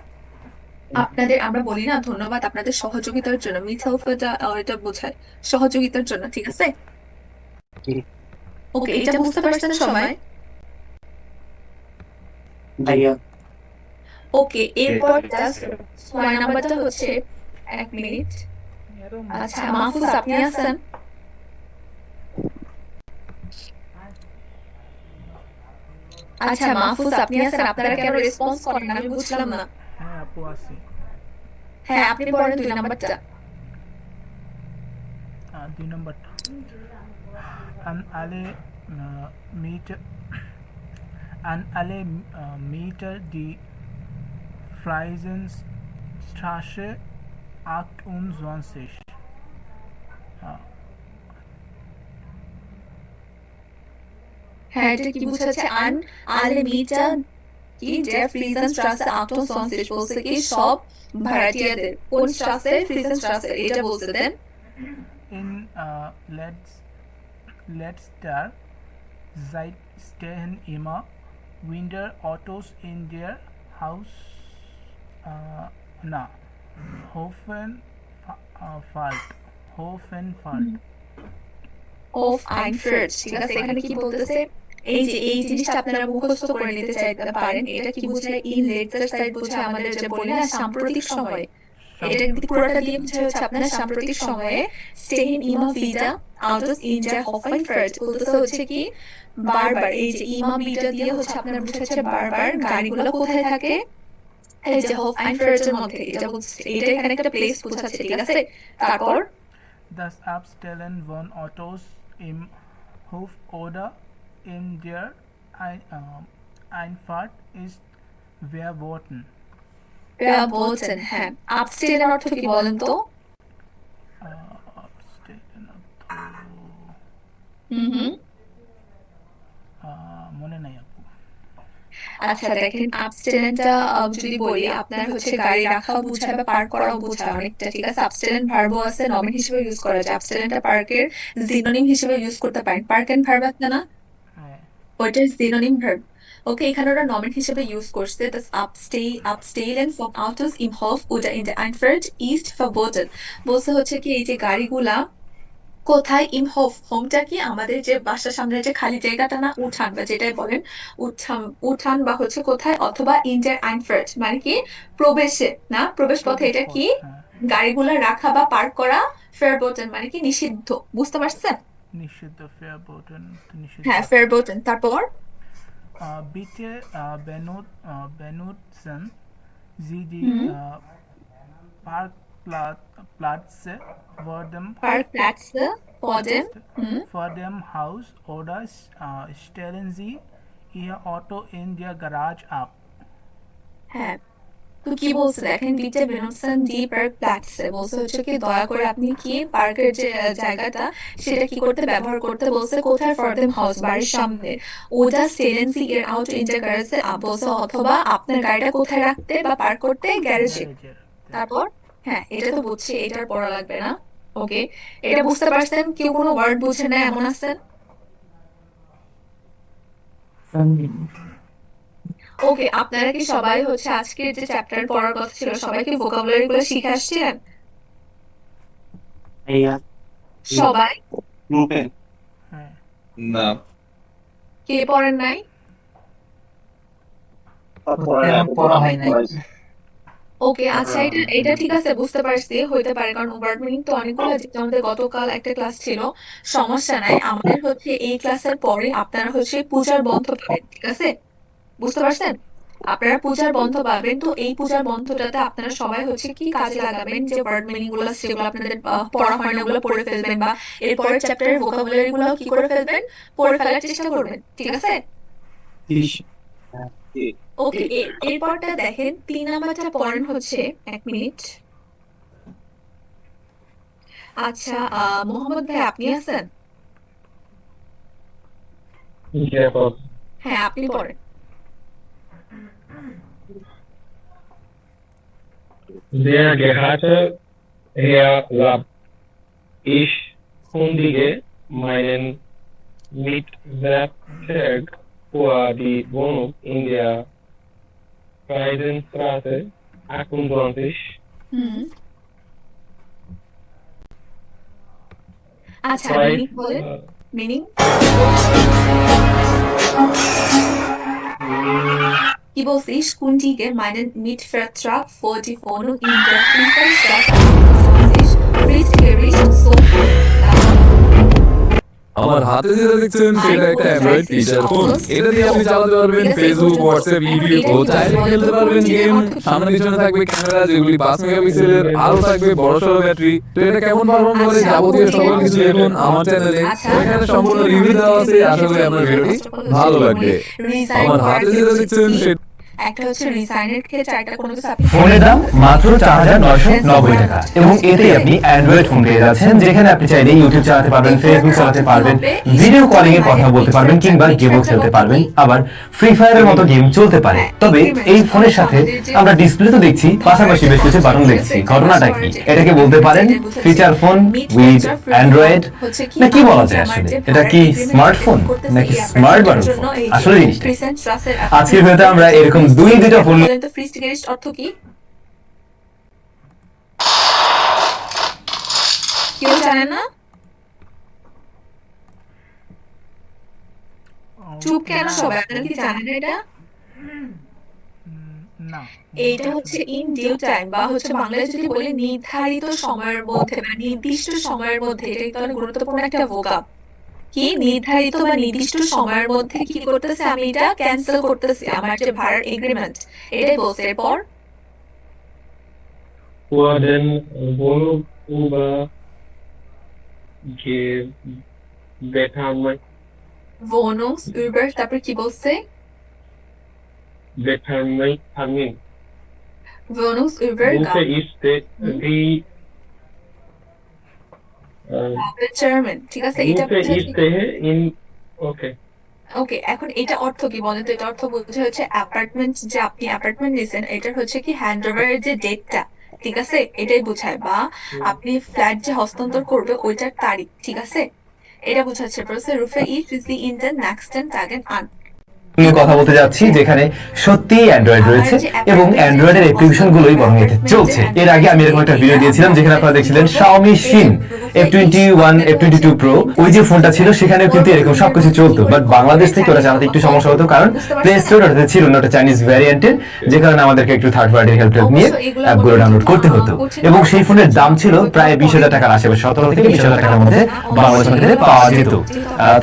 আপনাদের আমরা বলি না ধন্যবাদ আপনাদের সহযোগিতার জন্য মিথিলফটা এটা বোঝায় সহযোগিতার জন্য ঠিক আছে ওকে এটা বুঝতে পারছেন সবাই ওকে এরপর জাস্ট 6 নাম্বারটা হচ্ছে 1 মিনিট আচ্ছা মাহফুজ আপনি আছেন আচ্ছা মাহফুজ আপনি আছেন আপনারা কেন রেসপন্স করেন না আমি বুঝলাম না হ্যাঁ আপু আছি হ্যাঁ আপনি পড়েন 2 নাম্বারটা 2 নম্বরটা an alle Meter die Friesenstraße 28 হ্যাঁ এটা কি বোঝাচ্ছে আন আলে মিটার কি যে ফ্রিজেনস্ট্রাসে 28 বলছে কি সব ভাড়াটিয়াদের কোন স্ট্রাসে ফ্রিজেনস্ট্রাসে এটা বলছে দেন in letzter Zeit stehen immer Winter Autos in der Haus Hofenfahrt অফ আইনফ্রার্ট ঠিক আছে এখানে কি বলতেছে এই যে এই জিনিসটা আপনারা মুখস্থ করে নিতে চাইতে পারেন এটা কি বোঝায় ইন লেটসার সাইড বোঝায় আমাদের যে বলি না সাম্প্রতিক সময়ে এটা কিন্তু পুরোটা দিয়ে বোঝায় হচ্ছে আপনারা সাম্প্রতিক সময়ে স্টেহিন ইমা ভিডা আউটস ইন জার হফেনফ্রার্ট বলতেছে হচ্ছে কি বারবার এই যে ইমা ভিডা দিয়ে হচ্ছে আপনারা বোঝাচ্ছে বারবার গাড়িগুলো কোথায় থাকে এই যে হফেনফ্রার্টের মধ্যে এটা বলছে এটা এখানে একটা প্লেস বোঝাচ্ছে ঠিক আছে তারপর Das Abstellen von Autos im Hof oder in der Einfahrt ist verboten. verboten হ্যাঁ abstellen অর্থ কি বলেন তো মনে নাই আপু আচ্ছা দেখেন abstinentটা যদি বলি আপনার হচ্ছে গাড়ি রাখা বোঝায় বা পার্ক করাও বোঝায় অনেকটা ঠিক আছে abstinent ভার্বও আছে নমিন হিসেবে ইউজ করা যায় abstinentটা পার্কের সিনোনিম হিসেবে ইউজ করতে পারেন পার্ক এন্ড ভার্ব আছে না ওইটার সিনোনিম ভার্ব ওকে এখানে ওরা নমিন হিসেবে ইউজ করছে das abstellen von Autos im Hof oder in der Einfahrt ist verboten বলছে হচ্ছে কি এই যে গাড়িগুলা কোথায় ইম হোমটা কি আমাদের যে বাসার সামনে যে খালি জায়গাটা না উঠান বা যেটাই বলেন উঠান বা হচ্ছে কোথায় অথবা ইন্টার আইনফ্রার্ট মানে কি প্রবেশে না প্রবেশ পথে এটা কি গাড়িগুলা রাখা বা পার্ক করা ফেয়ারবোটেন মানে কি নিষিদ্ধ বুঝতে পারছেন নিষিদ্ধ ফেয়ারবোটেন নিষিদ্ধ হ্যাঁ ফেয়ারবোটেন তারপর bitte benutzen Sie die Parkplätze vor dem Haus oder stellen Sie Ihr Auto in der Garage ab. হ্যাঁ তো কি বলছে দেখেন, বিটে বেনসন ডি পার্ক প্ল্যাটসে বলছে হচ্ছে কি দয়া করে আপনি কি পার্কের যে জায়গাটা সেটা কি করতে ব্যবহার করতে বলছে, কোথায় ফর দেম হাউস বাড়ির সামনে, ওটা স্টেলেন্সি এর আউট ইন্টার গ্যারেজে বলছে, অথবা আপনার গাড়িটা কোথায় রাখতে বা পার্ক করতে গ্যারেজে। তারপর হ্যাঁ এটা তো বুঝছি, এটার পড়া লাগবে না। ওকে, এটা বুঝতে পারছেন? কেউ কোনো ওয়ার্ড বুঝে না এমন আছেন? ওকে, আপনারা কি সবাই হচ্ছে আজকের যে চ্যাপ্টার পড়ার কথা ছিল সবাই কি ভোকাবুলারি গুলো শিখে আসছিলেন? সবাই? না, কে পড়েন নাই? পড়া হয় নাই। ওকে, আচ্ছা এটা ঠিক আছে, বুঝতে পারছি, হইতে পারে কারণ ওভার মিনিং তো অনেকগুলো, যেহেতু আমাদের গতকাল একটা ক্লাস ছিল, সমস্যা নাই। আমাদের হচ্ছে এই ক্লাসের পরে আপনারা হচ্ছে পূজার বন্ধ পাবেন, ঠিক আছে? বুঝতে পারছেন? আপনারা পূজার বন্ধ পাবেন, তো এই পূজার বন্ধটাতে আপনারা সবাই হচ্ছে কি কাজে লাগাবেন, যে ওয়ার্ড মিনিং গুলো যেগুলো আপনাদের পড়া হয় না ওগুলো পড়ে ফেলবেন, বা এরপরের চ্যাপ্টারের ভোকাবুলারি গুলো কি করে ফেলবেন, পড়ে ফেলার চেষ্টা করবেন, ঠিক আছে? ওকে, এরপরটা দেখেন 3 নাম্বারটা পড়েন হচ্ছে, 1 মিনিট। আচ্ছা মোহাম্মদ ভাই আপনি আছেন? হ্যাঁ আপনি পড়েন। Der Gehörte Herr Lapp, ich kundige meinen Mietvertrag für die Wohnung in der Freidenstraße 28. আচ্ছা Zwei, মিনিং বলেন, মিনিং কি বলছে? Ich kundige meinen Mietvertrag für die Wohnung in der Friedrichstraße 28, Friedrichsgericht so. আমার হাতে যেটা দেখছেন সেটা একটা অ্যান্ড্রয়েড ফিচার ফোন। এটা দিয়ে আপনি চালাতে পারবেন ফেসবুক, হোয়াটসঅ্যাপ, ইউটিউব ও চাইলে খেলতে পারবেন গেম। সামনে পিছনে থাকবে ক্যামেরা যেগুলি 5 মেগাপিক্সেলের, আরো থাকবে বড়সড় ব্যাটারি। তো এটা কেমন পারফর্ম করে যাবতীয় সকল কিছু দেখুন আমার চ্যানেলে, ওখানে সম্পূর্ণ রিভিউ দেওয়া আছে। আশা করি আপনার ভিডিওটি ভালো লাগবে। আমার হাতে যেটা দেখছেন সেটা একটা হচ্ছে রিসাইনের ক্ষেত্রে, একটা কোনো কিছু আপনি ফোনের দাম মাত্র 4990 টাকা এবং এতে আপনি অ্যান্ড্রয়েড ফোন পেয়ে যাচ্ছেন, যেখানে আপনি চাইলে ইউটিউব চালাতে পারবেন, ফেসবুক চালাতে পারবেন, ভিডিও কলিং এ কথা বলতে পারবেন, কিংবা গেমও খেলতে পারবেন, আবার ফ্রি ফায়ারের মতো গেম চলতে পারে। তবে এই ফোনের সাথে আমরা ডিসপ্লে তো দেখছি, পাশাপাশি বেশ কিছু বাটন দেখছি। ঘটনাটা কি? এটাকে বলতে পারেন ফিচার ফোন উইথ অ্যান্ড্রয়েড, না কি বলা যায় আসলে? এটা কি স্মার্টফোন নাকি স্মার্ট বাটন ফোন? আসলে জিনিসটা আজকের ভিডিওতে আমরা এরকম দুইটা ফোন। তো ফ্রিস্টিগেরিস্ট অর্থ কি কেউ জানেন না? চুপ কেন সবাই? আপনারা কি জানেন এটা? এইটা হচ্ছে ইন ডিউ টাইম, বা হচ্ছে বাংলায় যদি বলি নির্ধারিত সময়ের মধ্যে বা নির্দিষ্ট সময়ের মধ্যে। এটা কিন্তু অনেক গুরুত্বপূর্ণ একটা ভোকাব। কি নির্ধারিত বা নির্দিষ্ট সময়ের মধ্যে কি করতেছে, আমি এটা ক্যান্সেল করতেছি, আমার যে ভাড়ার এগ্রিমেন্ট, এটাই বলছে। এরপর Vor den Wohnung über Betarmai. Wohnungs über, তারপর কি বলছে? Betarmai Termin. Wohnungs über Rufe ist die German, ঠিক আছে? এটা Rufe ist in okay. ওকে, এখন এটা অর্থ কি বলেন তো? এটা অর্থ বোঝা হচ্ছে অ্যাপার্টমেন্ট, যে আপনি অ্যাপার্টমেন্ট নিছেন, এটার হচ্ছে কি হ্যান্ডওভারের যে ডেটটা, ঠিক আছে, এটাই বোঝায়, বা আপনি ফ্ল্যাট যে হস্তান্তর করবে ওইটার তারিখ, ঠিক আছে, এটা বোঝাচ্ছে। প্রসেস রুফে ইজ দি ইন দ্য নেক্সট টাগেন আন নিয়ে কথা বলতে যাচ্ছি, যেখানে সত্যিই অ্যান্ড্রয়েড রয়েছে এবং অ্যান্ড্রয়েডের অ্যাপ্লিকেশন গুলোই বরং এতে চলছে। এর আগে আমি এরকম একটা ভিডিও দিয়েছিলাম যেখানে আপনারা দেখছিলেন Xiaomi Shin F21 F22 Pro, ওই যে ফোনটা ছিল সেখানেও কিন্তু এরকম সবকিছু চলতো, বাট বাংলাদেশ থেকে ওটা চালাতে একটু সমস্যা হতো, কারণ প্লে স্টোর ওটাতে ছিল না, ওটা চাইনিজ ভ্যারিয়েন্টের, যে কারণে আমাদেরকে একটু থার্ড পার্টির হেল্প নিয়ে অ্যাপগুলো ডাউনলোড করতে হতো। এবং সেই ফোনের দাম ছিল প্রায় 20,000 টাকার আশেপাশে, 17 থেকে 20,000 টাকার মধ্যে বাংলাদেশ মার্কেটে পাওয়া যেত,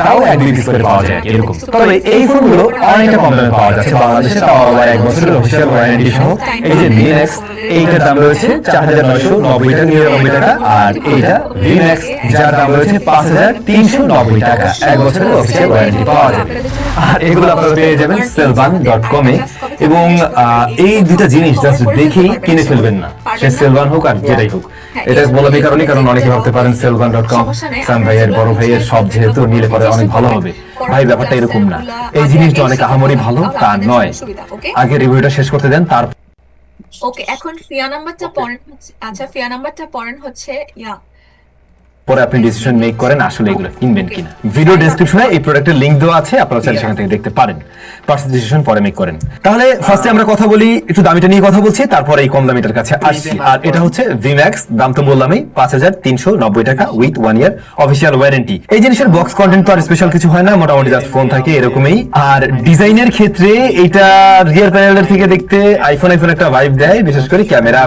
তাও 1-2 পিস করে পাওয়া যায় এরকম। তবে এই ফোনগুলো অনেকটা কম দামে পাওয়া যাচ্ছে বাংলাদেশে, তাও আবার 1 বছরের অফিসিয়াল ওয়ারেন্টি সহ। এই যে ভিম্যাক্স, এইটার দাম রয়েছে 4,990 টাকা 99 টাকা, আর এইটা ভিম্যাক্স যার দাম রয়েছে 5,390 টাকা। 1 বছরের অফিসিয়াল ওয়ারেন্টি পাওয়া যাবে। আর এগুলো আপনারা পেয়ে যাবেন selvan.com এ। এবং এই দুইটা জিনিস জাস্ট দেখেই কিনে ফেলবেন না, সে সেলভান হোক আর যেটাই হোক। এটা বললাম এই কারণে, কারণ অনেকে ভাবতে পারেন selvan.com সাম ভাইয়ের বড় ভাইয়ের সব যেহেতু নিলে পরে অনেক ভালো হবে। ভাই ব্যাপারটা এরকম না, এই জিনিসটা অনেক আহামরি ভালো তা নয়। আগে রিভিউটা শেষ করতে দেন, তার ওকে, এখন ফিয়া নাম্বারটা পড়েন হচ্ছে, আচ্ছা ফিয়া নাম্বারটা পড়েন হচ্ছে পরে আপনি ডিসিশন মেক করেন আসলে এগুলো কিনবেন কিনা। ভিডিও ডেসক্রিপশনে এই প্রোডাক্টের লিংক দেওয়া আছে, আপনারা চাইলে সেখান থেকে দেখতে পারেন। পার্সোনাল ডিসিশন পরে মেক করেন। তাহলে ফার্স্টে আমরা কথা বলি, একটু দামিটা নিয়ে কথা বলছি, তারপরে এই কম দামিটার কাছে আসছি। আর এটা হচ্ছে ভিম্যাক্স, দাম তো বললামই 5,390 টাকা উইথ 1 ইয়ার অফিসিয়াল ওয়ারেন্টি। এই জিনিসের বক্স কন্টেন্ট তো আর স্পেশাল কিছু হয় না, মোটামুটি জাস্ট ফোন থাকে এরকমই। আর ডিজাইনের ক্ষেত্রে এটা রিয়ার প্যানেলের থেকে দেখতে আইফোন একটা ভাইব দেয়, বিশেষ করে ক্যামেরা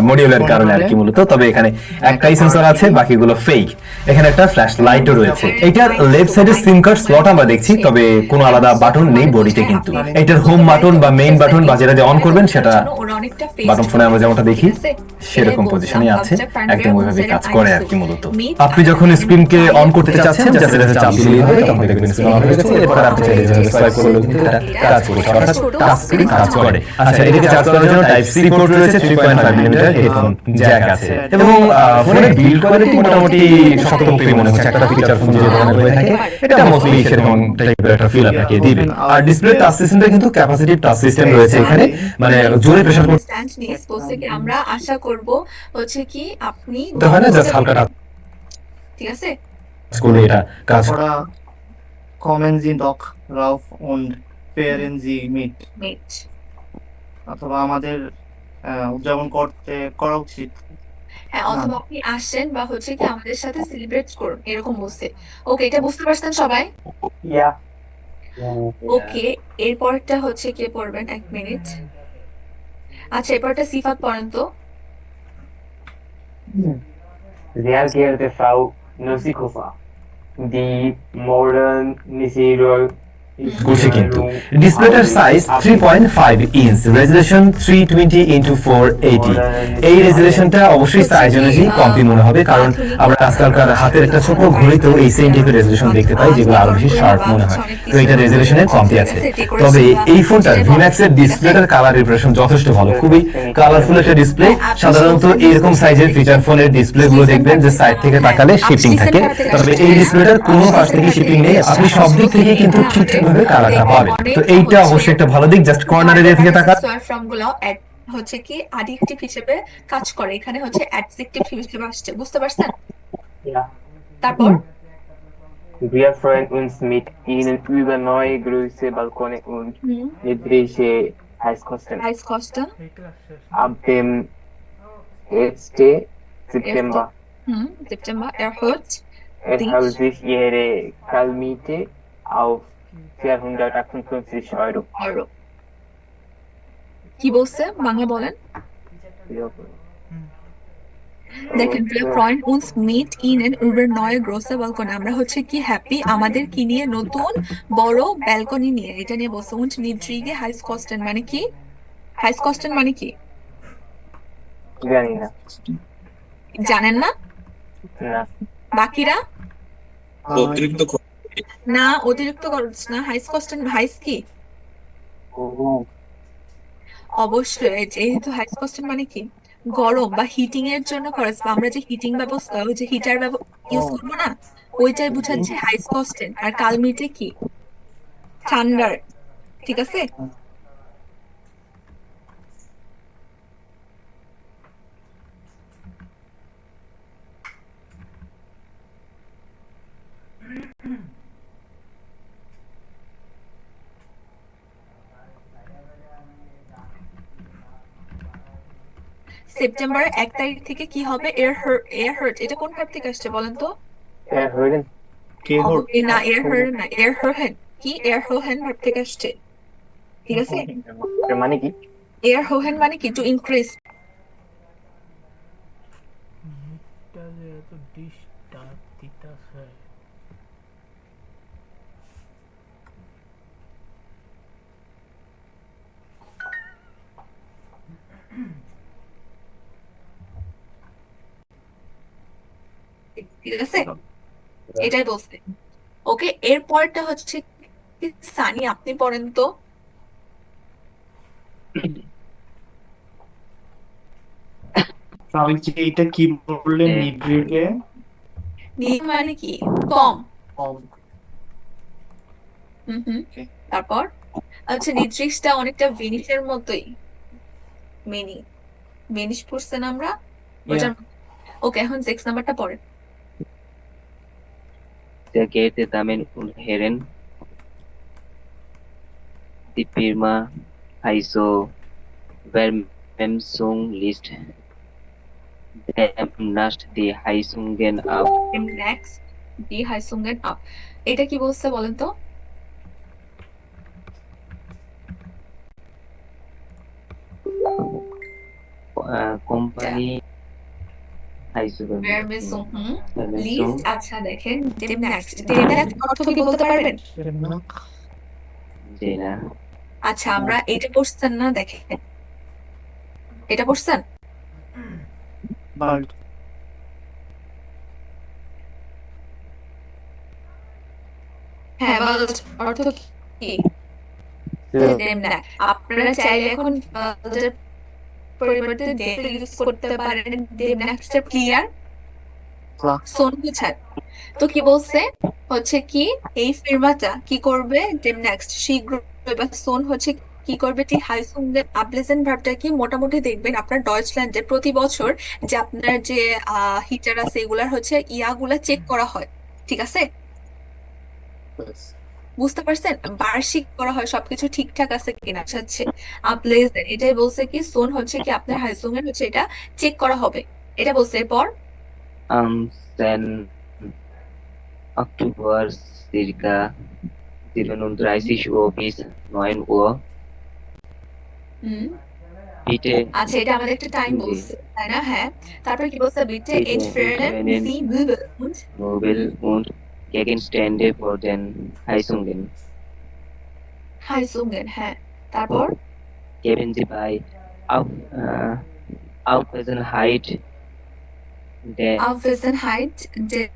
মডিউলের কারণে আর কি মূলত। তবে এখানে একটাই সেন্সর আছে, বাকিগুলো ফেক। এখানে একটা ফ্ল্যাশ লাইটও রয়েছে। এটার লেফট সাইডে সিম কার্ড স্লট আমরা দেখছি, তবে কোনো আলাদা বাটন নেই বডিতে। কিন্তু এটার হোম বাটন বা মেইন বাটন বা যেটা দিয়ে অন করবেন সেটা বাটন ফোনে আমরা যেমনটা দেখি সেরকম পজিশনে আছে, একদম ওইভাবে কাজ করে আর কি মূলত। আপনি যখন স্ক্রিনকে অন করতে চাচ্ছেন জাস্ট এটাতে চাপ দিলেই হবে, তখন দেখবেন স্ক্রিন অন হয়ে গেছে। এরপর আপনি চাইলে যেভাবে সোয়াইপ করলেও কিন্তু এটা কাজ করছে, অর্থাৎ টাচ স্ক্রিন কাজ করে। আচ্ছা, এটাকে চার্জ করার জন্য টাইপ সি পোর্ট রয়েছে, 3.5 মিলিমিটার হেডফোন জ্যাক আছে, এবং ফোনের বিল্ড কোয়ালিটি মোটামুটি শক্তপোক্তই মনে হচ্ছে। একটা ফিচার ফোন যে ধরনের হয়ে থাকে এটা মোস্টলি সেরকম টাইপের একটা ফিল আপনাকে দিবে। আর ডিসপ্লে টাচ সিস্টেমটা কিন্তু ক্যাপাসিটিভ টাচ সিস্টেম রয়েছে এখানে, মানে জোরে প্রেসার স্ট্যান্ড নিয়ে স্পোজে কি আমরা আশা করব হচ্ছে কি আপনি করতে হয় না, জাস্ট হালকা টাচ ঠিক আছে করলে এটা কাজ করে। Kommen Sie doch rauf und fahren Sie mit। অথবা আমাদের উদযাপন করা উচিত। হ্যাঁ, অথবা আপনি আসেন বা হচ্ছে কি আমাদের সাথে সেলিব্রেট করুন, এরকম বলছে। ওকে, এটা বুঝতে পারছেন সবাই? ওকে, এরপরটা হচ্ছে কে পড়বেন? 1 মিনিট। আচ্ছা, এরপরটা সিফাত পড়েন তো। Sehr geehrte Frau Nosikova, die morgen Nisirol করছে কিন্তু ডিসপ্লেটার সাইজ 3.5 ইঞ্চ, রেজোলিউশন 320x480। এই রেজোলিউশনটা অবশ্যই সাইজ অনুযায়ী কমতি মনে হবে, কারণ আমরা আজকালকার হাতের একটা ছোট ঘড়িতেও এই সেম টাইপের রেজোলিউশন দেখতে পাই, যেগুলো আরো বেশি শার্প মনে হয়। তো এটা রেজোলিউশনের কমতি আছে। তবে এই ফোনটার ভিম্যাক্সের ডিসপ্লেটার কালার রিপ্রেজেন্টেশন যথেষ্ট ভালো, খুবই কালারফুল একটা ডিসপ্লে। সাধারণত এরকম সাইজের ফিচার ফোনের ডিসপ্লে গুলো দেখবেন যে সাইড থেকে তাকালে শিফটিং থাকে, তবে এই ডিসপ্লেটার কোনো পাশ থেকে শিফটিং নেই, আপনি সব দিক থেকে কিন্তু ঠিকঠাক ভাবে কালারটা পাবেন। তো এইটা অবশ্যই একটা ভালো দিক। জাস্ট কর্নারের দিক থেকে তাকান, সোয়ার ফ্রম গুলো হচ্ছে কি অ্যাডিকটিভ হিসেবে কাজ করে, এখানে হচ্ছে অ্যাডজেক্টিভ হিসেবে আসছে, বুঝতে পারছেন? তারপর Wir freuen uns mit Ihnen über neue Größe, Balkone und niedrige Heizkosten. Ab dem 1. September erhöht sich Ihre Kaltmiete auf 458 Euro. কি বলছে বাংলা বলেন? দেখেন, wir freuen uns mit Ihnen über neue große Balkone, আমরা হচ্ছে কি হ্যাপি আমাদের কি নিয়ে, নতুন বড় ব্যালকনি নিয়ে, এটা নিয়ে বলছে। und niedrige Heizkosten মানে কি? Heizkosten মানে কি জানি না। জানেন না? না। বাকিরা অতিরিক্ত না, অতিরিক্ত খরচ না। Heizkosten, হাইস কি? অবশ্যই, যেহেতু Heizkosten মানে কি গরম বা হিটিং এর জন্য খরচ, বা আমরা যে হিটিং ব্যবস্থা, ওই যে হিটার ইউজ করবো না, ওইটাই বুঝাচ্ছে Heizkosten। আর কালমিটে কি? ঠান্ডার, ঠিক আছে? সেপ্টেম্বরের 1 তারিখ থেকে কি হবে? এয়ারহার্ট, এটা কোন ভার্ব থেকে আসছে বলেন তো? না, এয়ারহার্ট না, এয়ারহোহেন। কি? এয়ারহোহেন ভার্ব থেকে আসছে, ঠিক আছে? মানে কি? এয়ারহোহেন মানে কি? To increase. ঠিক আছে, এটাই বলছে। ওকে, এর পরটা হচ্ছে কি, সানি আপনি পড়েন তো। আমি যে এটা কি বললেন নিড্রিলে মানে কি কম। কম। হুম। তারপর আচ্ছা, নিট্রিক্সটা অনেকটা ভেনিসের মতোই। মেনি ভেনিস পড়ছে না আমরা ওটার। ওকে, এখন 6 নাম্বারটা পড়েন। Sehr geehrte Damen und Herren, die Firma Heiso Vermessung liest demnächst die Heizungen ab. নেক্সট ডি হাইসুঙ্গেন আপ, এটা কি বলছে বলেন তো। Company Heiso ভার্মেসুং Vermessung লিস্ট। আচ্ছা দেখেন, ডেমনেক্সট ডেমনেক্সট অর্থ কি বলতে পারবেন? Jena. আচ্ছা, আমরা এটা পড়ছেন না, দেখেন এটা পড়ছেন। বাল্ড হ্যাঁ, বাল্ড অর্থ কি? ডেমনেক্ট। আপনারা চাইলে এখন বাল্ডের পরিবর্তে ডেম ইউজ করতে পারেন। ডেমনেক্সট ক্লিয়ার সোন বুঝায়। তো কি বলছে হচ্ছে কি, এই ফিরমাটা কি করবে, ডেমনেক্সট শীঘ্র, এবার সোন হচ্ছে কি করবে, ঠিক হাইসুঙ্গের আবলেজেন ভার্বটা কি, মোটামুটি দেখবেন আপনার ডয়েচল্যান্ডে প্রতি বছর যে আপনার যে হিটার আছে এগুলার হচ্ছে ইয়াগুলা চেক করা হয়, ঠিক আছে, বুঝতে পারছেন, বার্ষিক করা হয় সবকিছু ঠিকঠাক আছে কিনা, হচ্ছে আবলেজেন। এটাই বলছে কি, সোন হচ্ছে কি আপনার হাইসুঙ্গের হচ্ছে এটা চেক করা হবে, এটা বলছে। এরপর Am 10. Oktober circa 37 Uhr bis 9 Uhr. Hmm, Bitte আচ্ছা এটা আমাদের একটা টাইম বলছে তাই না? হ্যাঁ, তারপর কি বলছে, বিটে bitte entfernen entfernen Sie Möbel und Möbel und Gegenstände vor den Heizungen. Heizungen, হ্যাঁ, তারপর Geben Sie bei Aufwesenheit der Aufwesenheit der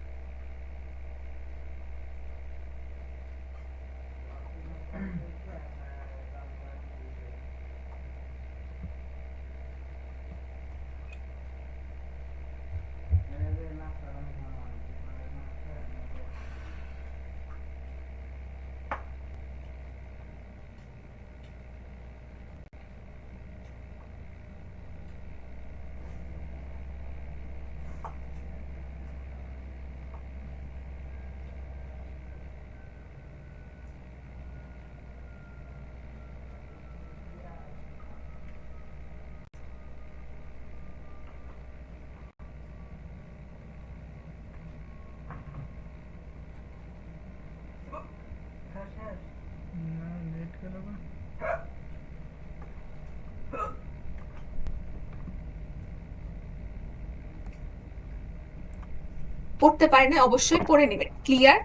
পড়তে পারেন অবশ্যই পড়ে নেবেন। ক্লিয়ার?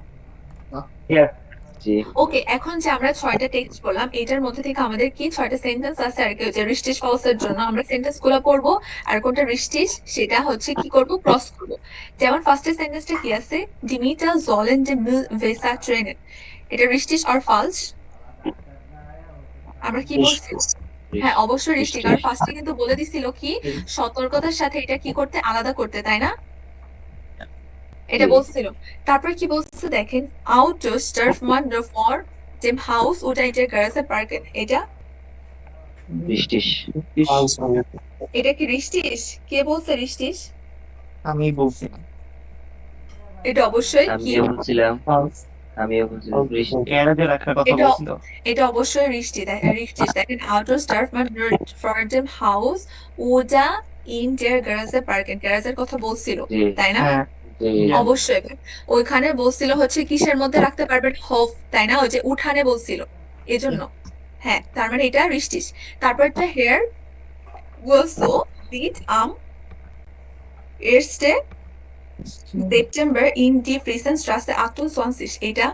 ওকে, এখন যে আমরা 6টা টেক্সট বললাম এটার মধ্যে থেকে আমাদের কি 6টা সেন্টেন্স আছে আর কি, যে রিস্টিশ ফলসের জন্য আমরা সেন্টেন্স গুলো পড়বো, আর কোনটা রিস্টিশ সেটা হচ্ছে কি করব, ক্রস করব। যেমন ফার্স্টের সেন্টেন্সটা কি আছে, ডিমিটার জলেন ডে মিল ভেসা ট্রেনেন, এটা রিস্টিশ আর ফলস? আমরা কি বলছি? হ্যাঁ অবশ্যই রিস্টিশ, কারণ ফার্স্টে কিন্তু বলে দিছিল কি সতর্কতার সাথে এটা কি করতে, আলাদা করতে, তাই না? এটা বলছিল। তারপর কি বলছে দেখেন, Autos darf man vor dem Haus oder in der Garage parken, এটা Richtig. এটা কি রিস্টিশ? কে বলছে রিস্টিশ? আমি বলছি এটা অবশ্যই কি, আমিও বলছিলাম richtig. গ্যারাজে রাখার কথা এটা বলছিল। এটা অবশ্যই রিস্টিশ। দেখেন Autos darf man vor dem Haus oder in der Garage parken, গ্যারাজের কথা বলছিল তাই না? অবশ্যই ওইখানে বলছিল হচ্ছে কিসের মধ্যে রাখতে পারবেন, হোফ, তাই না, ওই যে উঠানে বলছিল, এজন্য। হ্যাঁ, তার মানে এটা রিস্টিশ। তারপরটা hair also sieht am 1. September in die Friesenstraße 28,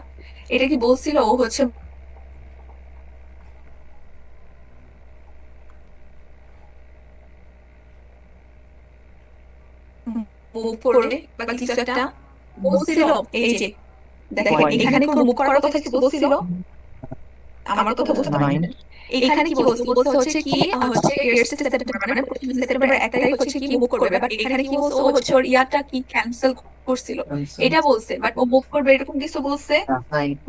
এটা কি বলছিল, ও হচ্ছে উপরে বা কিছু একটা বলছিল এই যে দেখেন এখানে কোনো মুখ করার কথা কিছু বলছিল আমার কথা বুঝতে পারছেন এখানে কি বলছে বলছে হচ্ছে কি হচ্ছে সেপ্টেম্বর মানে 1 সেপ্টেম্বর 1 তারিখ হচ্ছে কি মুভ করবে বাট এখানে কি বলছে ও হচ্ছে ওর ইয়াটা কি ক্যান্সেল করছিল এটা বলছে বাট ও মুভ করবে এরকম কিছু বলছে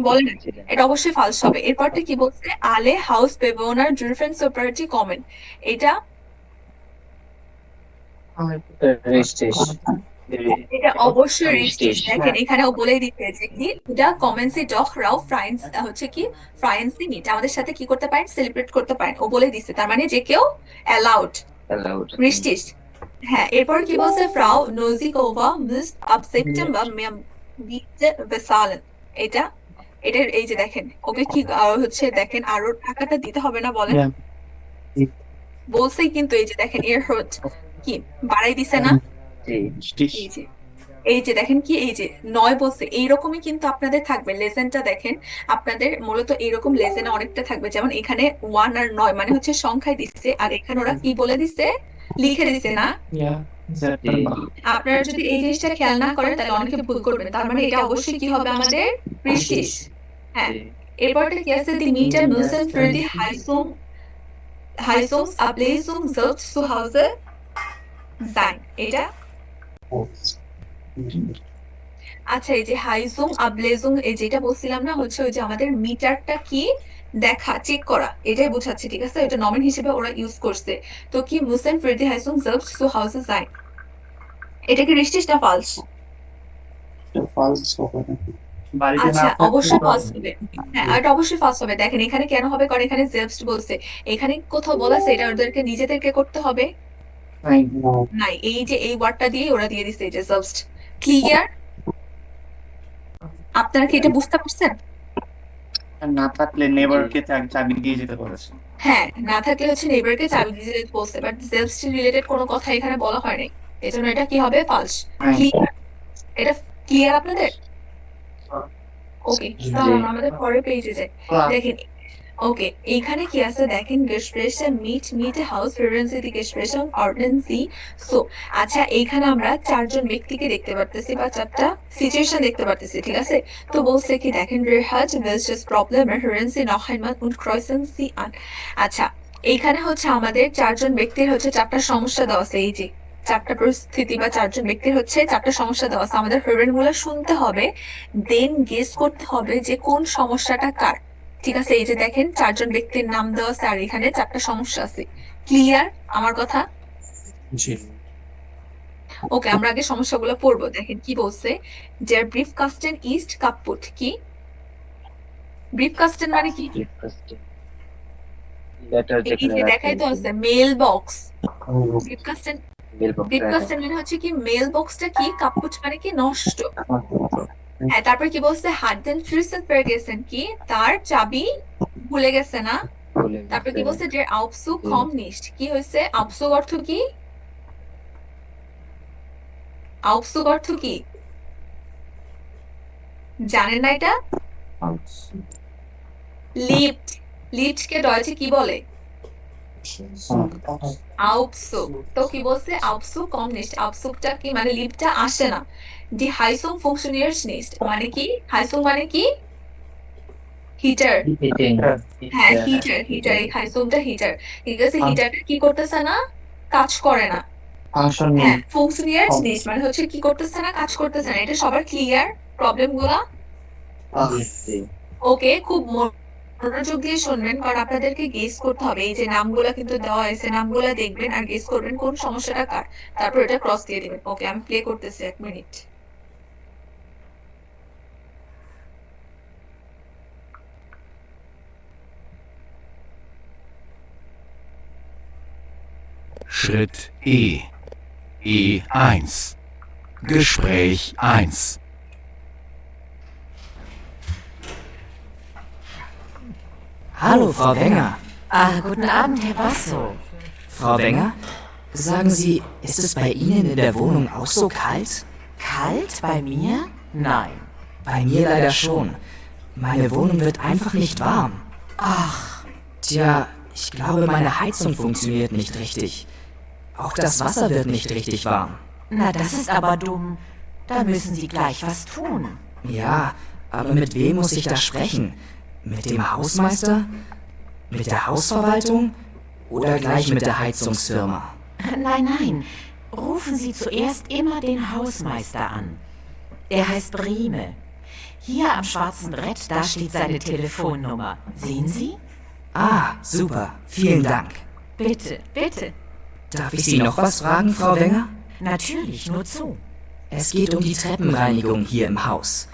বলেন এটা অবশ্যই ফালস হবে এরপরটা কি বলছে আলে হাউস বেবোনার ডিফারেন্ট প্রপার্টি কমেন্ট এটা এটা অবশ্যই রিস্টিশ দেখেন এখানেও বলেই দিতে যে কি এটা কমেন্সি ডখ রাও ফ্রাইন্স হচ্ছে কি ফ্রাইন্সি মিট আমাদের সাথে কি করতে পারেন সেলিব্রেট করতে পারেন ও বলে দিছে তার মানে যে কেউ অ্যালাউড রিস্টিশ হ্যাঁ এরপর কি বলছে ফ্রাউ নোজিকোভা মিস আপ সেপ্টেম্বর বিতে বেসালেন এটা এটা এই যে দেখেন ওকে কি হচ্ছে দেখেন আরো টাকাটা দিতে হবে না বলেন বলছেই কিন্তু এই যে দেখেন এর হট কি বাড়াই দিছে না এই যে দেখেন কি এই যে 9 বলছে এইরকমই কিন্তু আপনাদের থাকবে লেজেন্ডটা দেখেন আপনাদের মূলত এইরকম লেজেন্ড অনেকটা থাকবে যেমন এখানে 1 আর 9 মানে হচ্ছে সংখ্যায় দিচ্ছে আর এখানে ওরা কি বলে দিচ্ছে লিখে দিচ্ছে না আপনারা যদি এই জিনিসটা খেয়াল না করেন তাহলে অনেকে ভুল করবেন তার মানে এটা অবশ্যই কি হবে আমাদের রিস্টিশ হ্যাঁ এরপরটা কি আছে দি মিটার মুসেন ফর দি হাইসুম আবলেসুম জলট zu Hause sein এটা আচ্ছা এই যে হাইজুম আবলেজুম এই যেটা বলছিলাম না হচ্ছে ওই যে আমাদের মিটারটা কি দেখা চেক করা এটাই বোঝাচ্ছে ঠিক আছে এটা নমিন হিসেবে ওরা ইউজ করছে তো কি মুসেন ফিরদি হাইজুম জলট zu Hause sein এটা কি রিস্টিশ না ফালস আচ্ছা অবশ্যই ফালস হবে হ্যাঁ এটা অবশ্যই ফালস হবে দেখেন এখানে কেন হবে কারণ এখানে জেলস্ট বলছে এখানে কোথাও বলা আছে এটা ওদেরকে নিজেদেরকে করতে হবে নাই এই যে এই ওয়ার্ডটা দিয়ে ওরা দিয়ে দিছে যে জেলস্ট ক্লিয়ার আপনারা কি এটা বুঝতে পারছেন না থাকলে নেভারকে চাবি দিয়ে যেতে বলেছে হ্যাঁ না থাকলে হচ্ছে নেইবারকে চাবি দিয়ে যেতে বলছে বাট জেলস্ট রিলেটেড কোনো কথা এখানে বলা হয় নাই এজন্য এটা কি হবে ফালস ক্লিয়ার এটা ক্লিয়ার আপনাদের ওকে তাহলে আমাদের পরের পেজে যাই দেখেন ওকে এখানে কি আছে দেখেন Gespräche mit Haus Referency die Gespräche ordnen Sie so আচ্ছা এইখানে আমরা চারজন ব্যক্তিকে দেখতে পারতেছি বা চারটা সিচুয়েশন দেখতে পারতেছি ঠিক আছে তো বলছে কি দেখেন wir hat welches Problem hören Sie noch einmal und kreuzen Sie an আচ্ছা এইখানে হচ্ছে আমাদের চারজন ব্যক্তির হচ্ছে চারটা সমস্যা দেওয়া আছে এই যে চারটা পরিস্থিতি বা চারজন ব্যক্তির হচ্ছে চারটা সমস্যা দেওয়া আছে আমাদের হেরেন গুলো শুনতে হবে দেন গেস করতে হবে যে কোন সমস্যাটা কার ঠিক আছে এই যে দেখেন চারজন ব্যক্তির নাম দেওয়া আছে আর এখানে চারটা সমস্যা আছে ক্লিয়ার আমার কথা ওকে আমরা আগে সমস্যাগুলো পড়বো দেখেন কি বলছে der Briefkasten ist kaputt কি Briefkasten মানে কি এই যে দেখাই তো আছে মেল বক্স Briefkasten মানে হচ্ছে কি মেল বক্সটা কি কাপুট মানে কি নষ্ট হ্যাঁ তারপর কি বলছে হাডেন ফ্রিসেন vergessen কি তার চাবি ভুলে গেছে না তারপর কি বলছে der Aufzug kommt nicht কি হয়েছে Aufzug অর্থ কি Aufzug অর্থ কি জানেন না এটা লিফট লিফটকে ডয়েচে কি বলে Aufzug তো কি বলছে Aufzug kommt nicht Aufzugটা কি মানে লিফটটা আসে না Die Heizung funktioniert nicht মানে কি Heizung মানে কি হিটার হ্যাঁ হিটার এই Heizungটা হিটার ঠিক আছে হিটারটা কি করতেছে না কাজ করে না হ্যাঁ funktioniert nicht মানে হচ্ছে কি করতেছে না কাজ করতেছে না এটা সবার ক্লিয়ার প্রবলেমগুলো ওকে খুব মনোযোগ দিয়ে শুনবেন কারণ আপনাদেরকে গেস করতে হবে এই যে নামগুলো কিন্তু দেওয়া হয়েছে নামগুলো দেখবেন আর গেস করবেন কোন সমস্যাটা কার তারপর এটা ক্রস দিয়ে দিবেন ওকে আমি প্লে করতেছি 1 minute Schritt E. E1. Gespräch 1. Hallo, Frau Wenger. Guten Abend, Herr Basso. Frau Wenger, sagen Sie, ist es bei Ihnen in der Wohnung auch so kalt? Kalt bei mir? Nein. Bei mir leider schon. Meine Wohnung wird einfach nicht warm. Ach. Tja, ich glaube, meine Heizung funktioniert nicht richtig. Auch das Wasser wird nicht richtig warm. Na, das ist aber dumm. Da müssen Sie gleich was tun. Ja, aber mit wem muss ich da sprechen? Mit dem Hausmeister? Mit der Hausverwaltung? Oder gleich mit der Heizungsfirma? Nein, nein. Rufen Sie zuerst immer den Hausmeister an. Er heißt Brehme. Hier am schwarzen Brett, da steht seine Telefonnummer. Sehen Sie? Ah, super. Vielen Dank. Bitte, bitte. Darf ich Sie noch was fragen, Frau Wenger? Natürlich, nur zu. Es geht um die Treppenreinigung hier im Haus.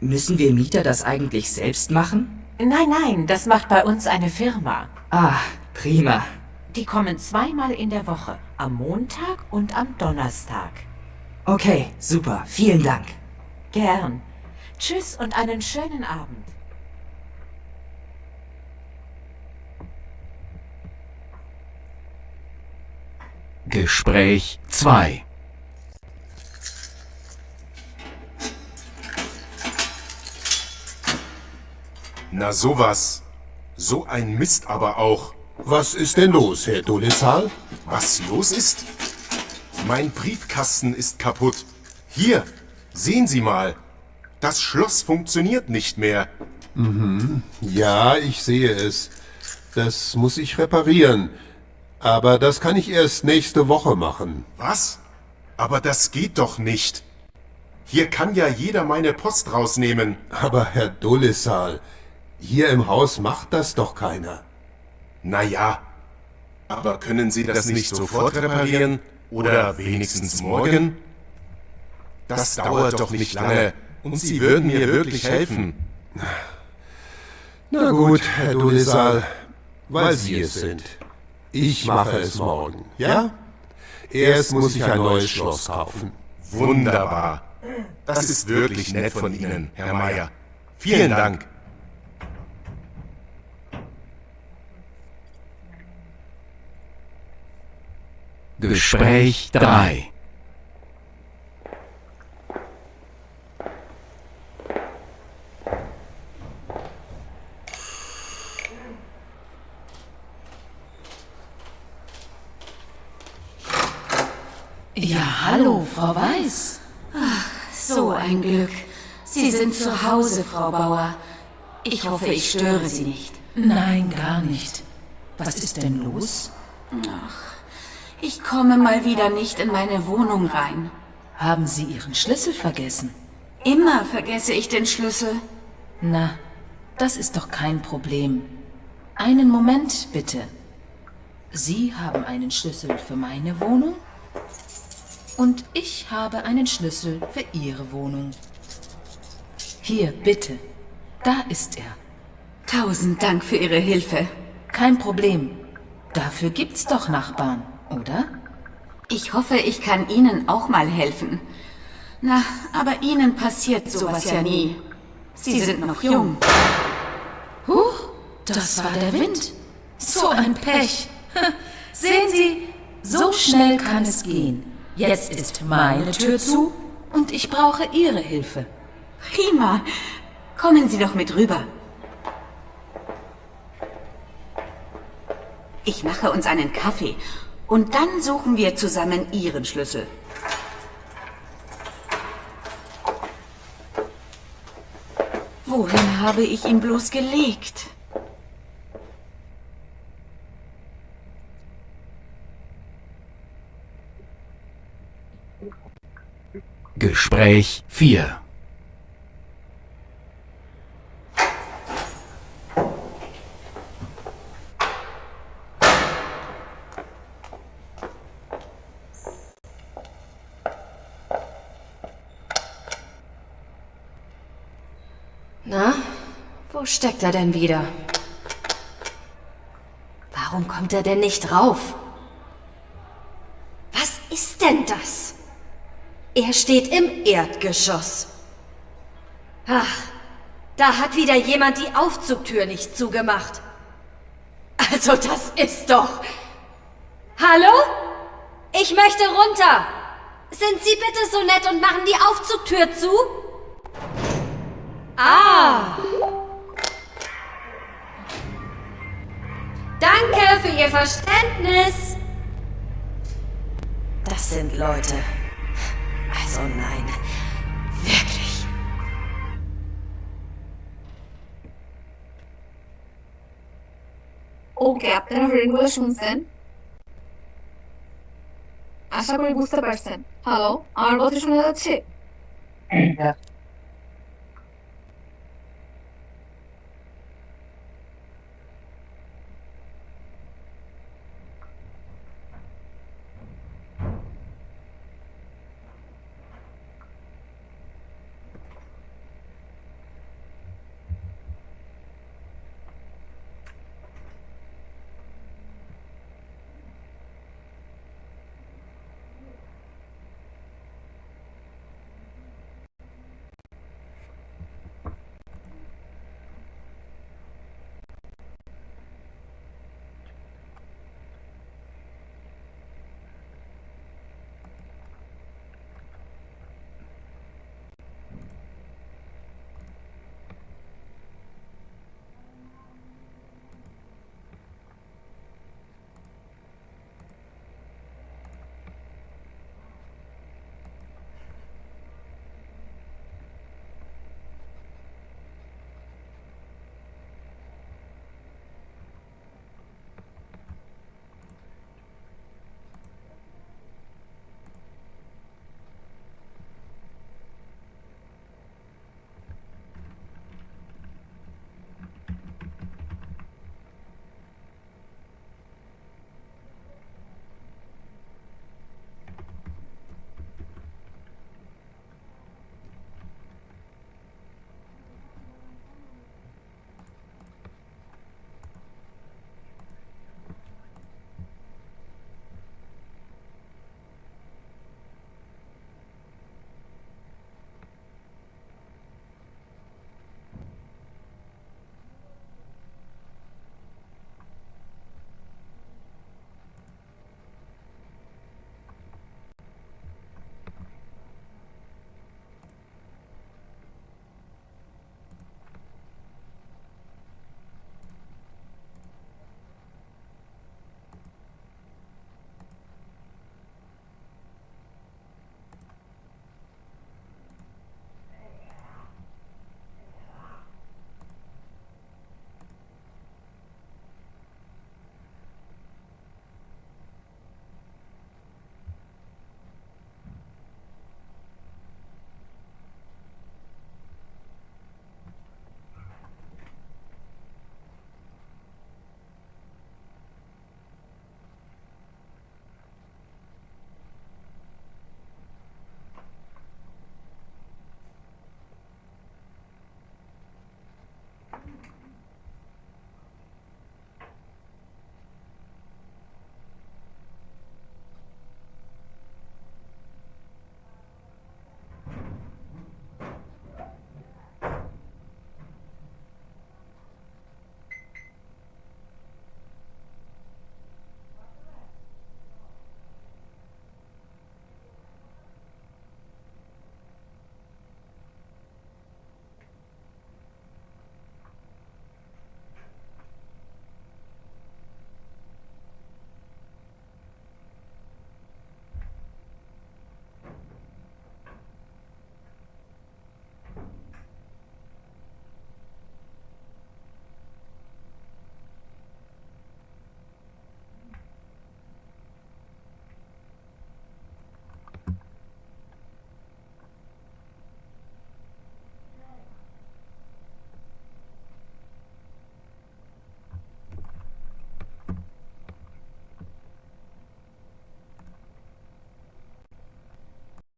Müssen wir Mieter das eigentlich selbst machen? Nein, nein, das macht bei uns eine Firma. Ah, prima. Die kommen 2-mal in der Woche, am Montag und am Donnerstag. Okay, super. Vielen Dank. Gern. Tschüss und einen schönen Abend. Gespräch 2. Na sowas. So ein Mist aber auch. Was ist denn los, Herr Dolezal? Was los ist? Mein Briefkasten ist kaputt. Hier, sehen Sie mal. Das Schloss funktioniert nicht mehr. Mhm. Ja, ich sehe es. Das muss ich reparieren. Aber das kann ich erst nächste Woche machen. Was? Aber das geht doch nicht. Hier kann ja jeder meine Post rausnehmen. Aber Herr Dolezal, hier im Haus macht das doch keiner. Naja, aber können Sie das nicht sofort reparieren? Oder wenigstens morgen? Das dauert doch nicht lange und Sie würden mir wirklich helfen. Na gut, Herr Dolezal, weil Sie es sind. Ich mache es morgen, ja? Erst muss ich ein neues Schloss kaufen. Wunderbar. Das ist wirklich nett von Ihnen, Herr Meier. Vielen Dank. Gespräch 3. Ja, hallo, Frau Weiß. Ach, so ein Glück. Sie sind zu Hause, Frau Bauer. Ich hoffe, ich störe Sie nicht. Nein, gar nicht. Was ist denn los? Ach, ich komme mal wieder nicht in meine Wohnung rein. Haben Sie Ihren Schlüssel vergessen? Immer vergesse ich den Schlüssel. Na, das ist doch kein Problem. Einen Moment, bitte. Sie haben einen Schlüssel für meine Wohnung und ich habe einen Schlüssel für Ihre Wohnung. Hier, bitte. Da ist er. 1000 Dank für Ihre Hilfe. Kein Problem. Dafür gibt's doch Nachbarn, oder? Ich hoffe, ich kann Ihnen auch mal helfen. Na, aber Ihnen passiert sowas ja nie. Sie sind noch jung. Huch, das war der Wind. So ein Pech. Sehen Sie, so schnell kann es gehen. Jetzt ist meine Tür zu und ich brauche Ihre Hilfe. Prima. Kommen Sie doch mit rüber. Ich mache uns einen Kaffee und dann suchen wir zusammen Ihren Schlüssel. Wohin habe ich ihn bloß gelegt? Gespräch 4. Na, wo steckt er denn wieder? Warum kommt er denn nicht rauf? Was ist denn das? Er steht im Erdgeschoss. Ach, da hat wieder jemand die Aufzugtür nicht zugemacht. Also das ist doch... Hallo? Ich möchte runter. Sind Sie bitte so nett und machen die Aufzugtür zu? Ah. Danke für Ihr Verständnis. Das sind Leute. Also nein. ওকে, আপনারা হরিণগুলো শুনছেন? আশা করি বুঝতে পারছেন। Hello, আমার কথা শোনা যাচ্ছে?